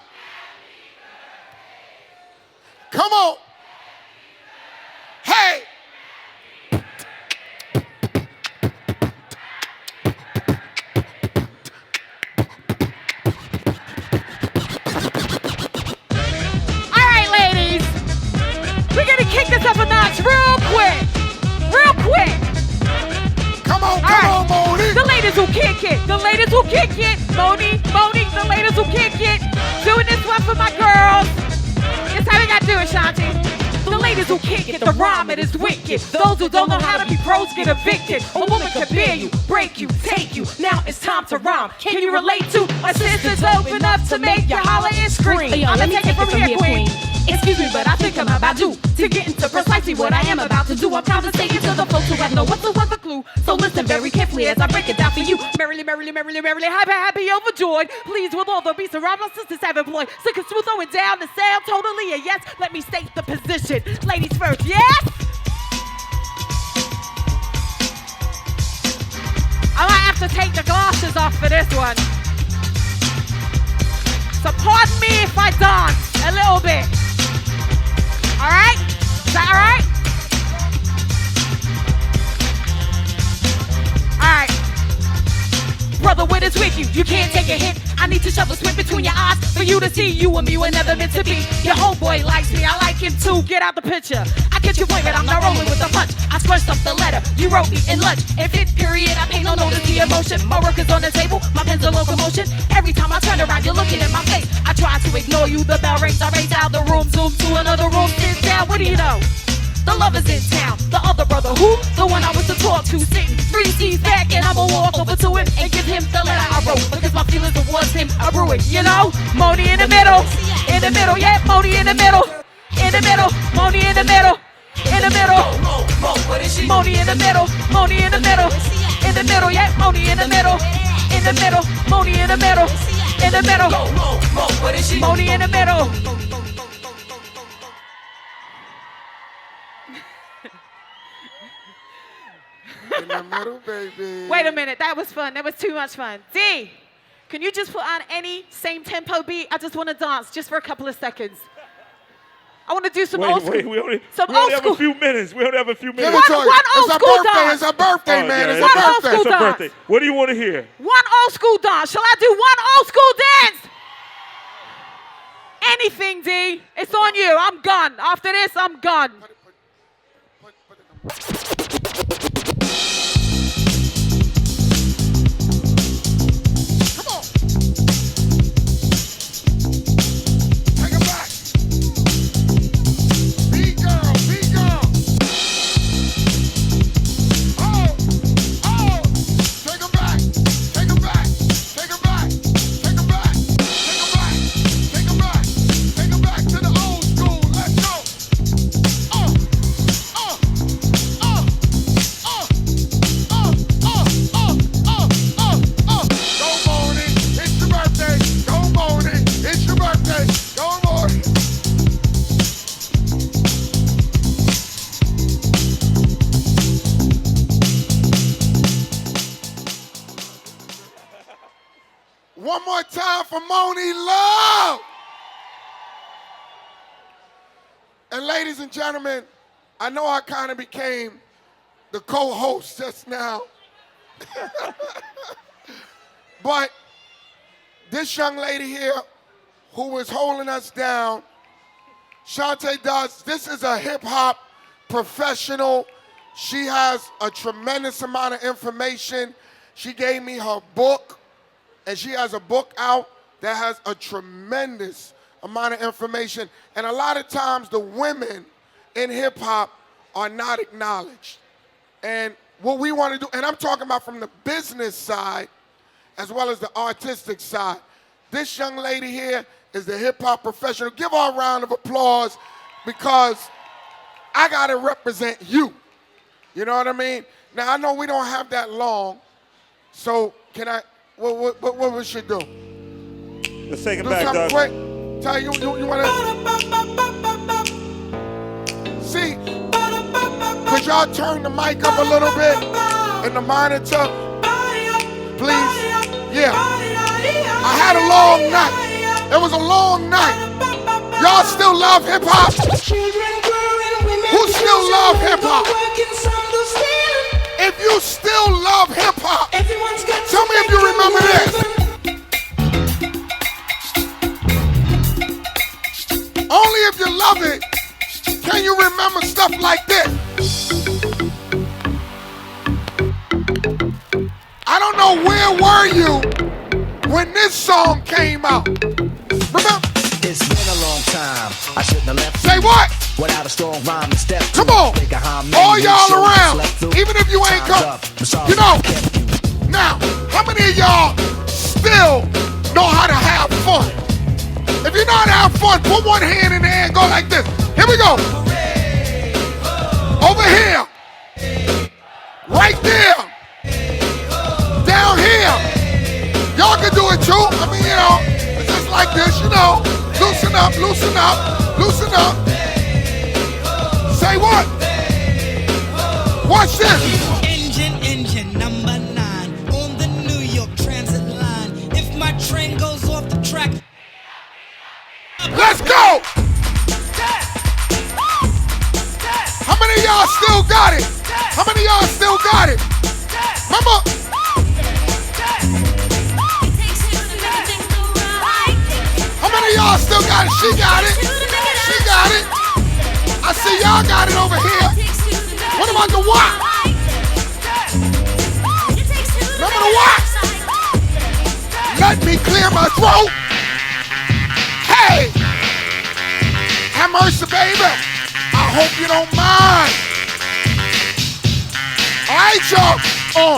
Come on. Hey. All right, ladies. We're going to kick this up a notch real quick. Come on, Monie. The ladies will kick it. Monie, the ladies will kick it. Doing this one for my girls. It's how we got to do it, Shanti. The ladies will kick it, the rhyme it is wicked. Those who don't know how to be pros get evicted. A woman can bear you, break you, take you. Now it's time to rhyme. Can you relate to a sister's open up to make you holler and scream? I'ma take it from here, queen. Excuse me, but I think I'm about due to get into precisely what I am about to do. I'm conversating to the folks who have no whatsoever clue. So listen very carefully as I break it down for you. Merrily, happy, overjoyed. Pleased with all the beats around my sisters have employed. Sick and smooth throwing down the sound, totally a yes. Let me state the position. Ladies first, yes? I might have to take the glasses off for this one. So pardon me if I dance a little bit. All right? Is that all right? All right. Brother, what is with you? You can't take a hint. I need to shove a squint between your eyes for you to see you and me were never meant to be. Your homeboy likes me, I like him too. Get out the picture. I get your point, but I'm not rolling with the punch. I scrunched up the letter you wrote me in lunch. In fifth period, I pay no notice the emotion. My work is on the table, my pen's in locomotion. Every time I turn around, you're looking in my face. I try to ignore you, the bell rings, I race out the room, zoom to another room, sit down. What do you know? The lover's in town. The other brother, who? The one I was to talk to, sitting 3 seats back, and I'ma walk over to him and give him the letter I wrote, because my feelings towards him are brewing. You know, Monie in the middle, yeah, Monie in the middle, Monie in the middle, Monie in the middle, yeah, Monie in the middle, Monie in the middle, Monie in the middle. In the middle, baby. Wait a minute, that was fun. That was too much fun. D, can you just put on any same tempo beat? I just want to dance just for a couple of seconds. I want to do some old school. We only have a few minutes. One old school dance. It's a birthday, man. It's a birthday. It's a birthday. What do you want to hear? One old school dance. Shall I do one old school dance? Anything, D. It's on you. I'm gone. After this, I'm gone. Take 'em back. for Monie Love. And ladies and gentlemen, I know I kind of became the co-host just now. But this young lady here who was holding us down, Shanti does, this is a hip hop professional. She has a tremendous amount of information. She gave me her book, and she has a book out that has a tremendous amount of information. And a lot of times the women in hip hop are not acknowledged. And what we want to do, and I'm talking about from the business side as well as the artistic side. This young lady here is the hip hop professional. Give her a round of applause because I got to represent you. You know what I mean? Now, I know we don't have that long, so can I, what we should do? Let's take it Do back, something Doug. quick. Tell you want to, see, could y'all turn the mic up a little bit and the monitor, please? Yeah. I had a long night. It was a long night. Y'all still love hip hop? Who still love hip hop? If you still love hip hop, tell me if you remember this. Only if you love it can you remember stuff like this. I don't know where were you when this song came out. Remember? It's been a long time. I shouldn't have left. Say what? Without a strong rhyme and step. Come on. All y'all around. Even if you ain't come. You know. Now, how many of y'all still know how to have fun? If you know how to have fun, put one hand in the air and go like this. Here we go. Over here. Right there. Down here. Y'all can do it too. I mean, you know, it's just like this, you know. Loosen up, loosen up, loosen up. Say what? Watch this. Engine number 9 on the New York Transit line. If my train goes off the track, let's go. How many of y'all still got it? How many of y'all still got it? Remember? How many of y'all still got it? She got it. She got it. I see y'all got it over here. What about the watch? Remember the watch? Let me clear my throat. Hey! Have mercy, baby. I hope you don't mind. All right, y'all.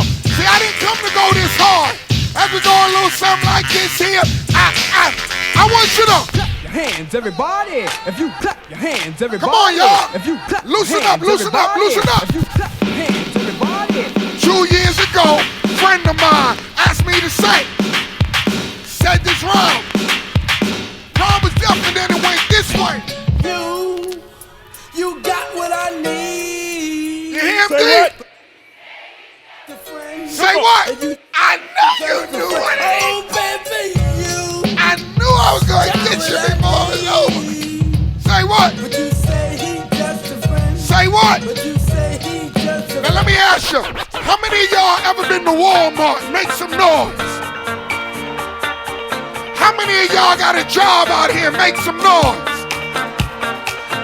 See, I didn't come to go this hard. As we go a little something like this here, I want you to clap your hands, everybody. If you clap your hands, everybody. Come on, y'all. If you clap loosen up, loosen up, loosen up. If you clap your hands, everybody. 2 years ago, a friend of mine asked me to sing. Said this rhyme. Rhyme was different and it went this way. You got what I need. You hear me? Say what? I know you knew what it is. Oh, baby, I knew I was going to get you before it was over. Say what? But you say he just a friend. Say what? But you say he just a Now let me ask you, how many of y'all ever been to Walmart? Make some noise. How many of y'all got a job out here? Make some noise.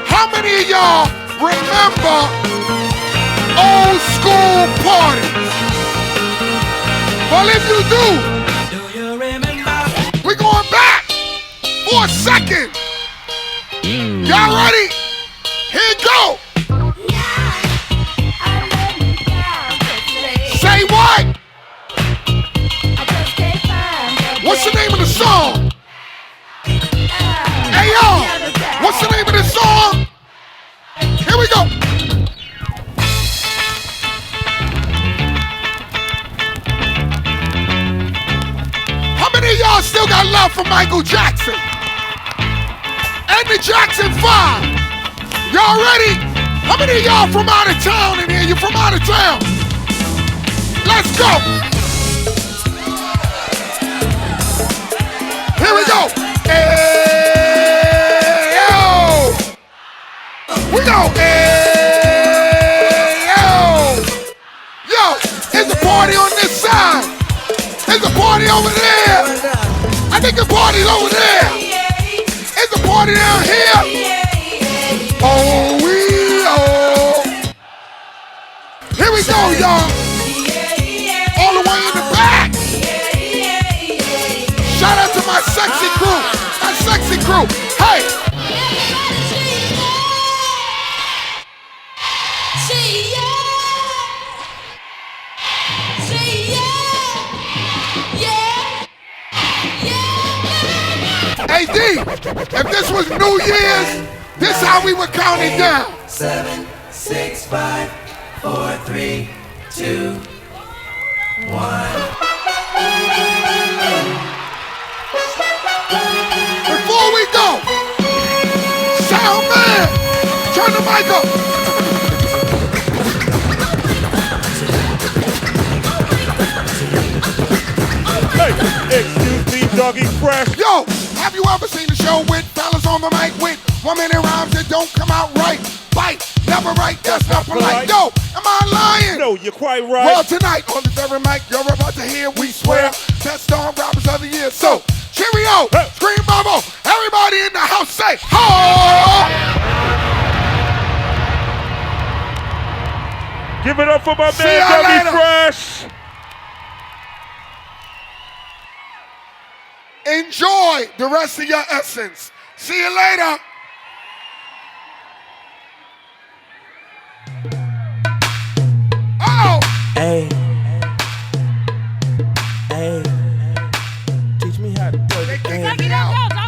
How many of y'all remember old school parties? Well, if you do you remember? We're going back for a second. Y'all ready? Here you go. Say what? What's the name of the song? Hey, y'all. What's the name of the song? Here we go. How many of y'all still got love for Michael Jackson? And the Jackson 5. Y'all ready? How many of y'all from out of town in here? You from out of town? Let's go. over there. I think the party's over there. Is the party down here? Oh, here we go, y'all. All the way in the back. Shout out to my sexy crew. My sexy crew. Hey. Hey D, if this was New Year's, this how we would count it down. 7, 6, 5, 4, 3, 2, 1. Before we go, sound man, turn the mic up. Hey, excuse me, Doggy Fresh. Yo, have you ever seen a show with fellas on the mic with 1 minute rhymes that don't come out right? Bite, never right, that's not polite. Yo, am I lying? No, you're quite right. Well, tonight on the third mic, you're about to hear, we swear, best on rappers of the year. So, cheerio, scream bubble, everybody in the house say, ho! Give it up for my man, Doggy Fresh. Enjoy the rest of your essence. See you later. Oh! Hey. Hey. Teach me how to do it. They kick me out.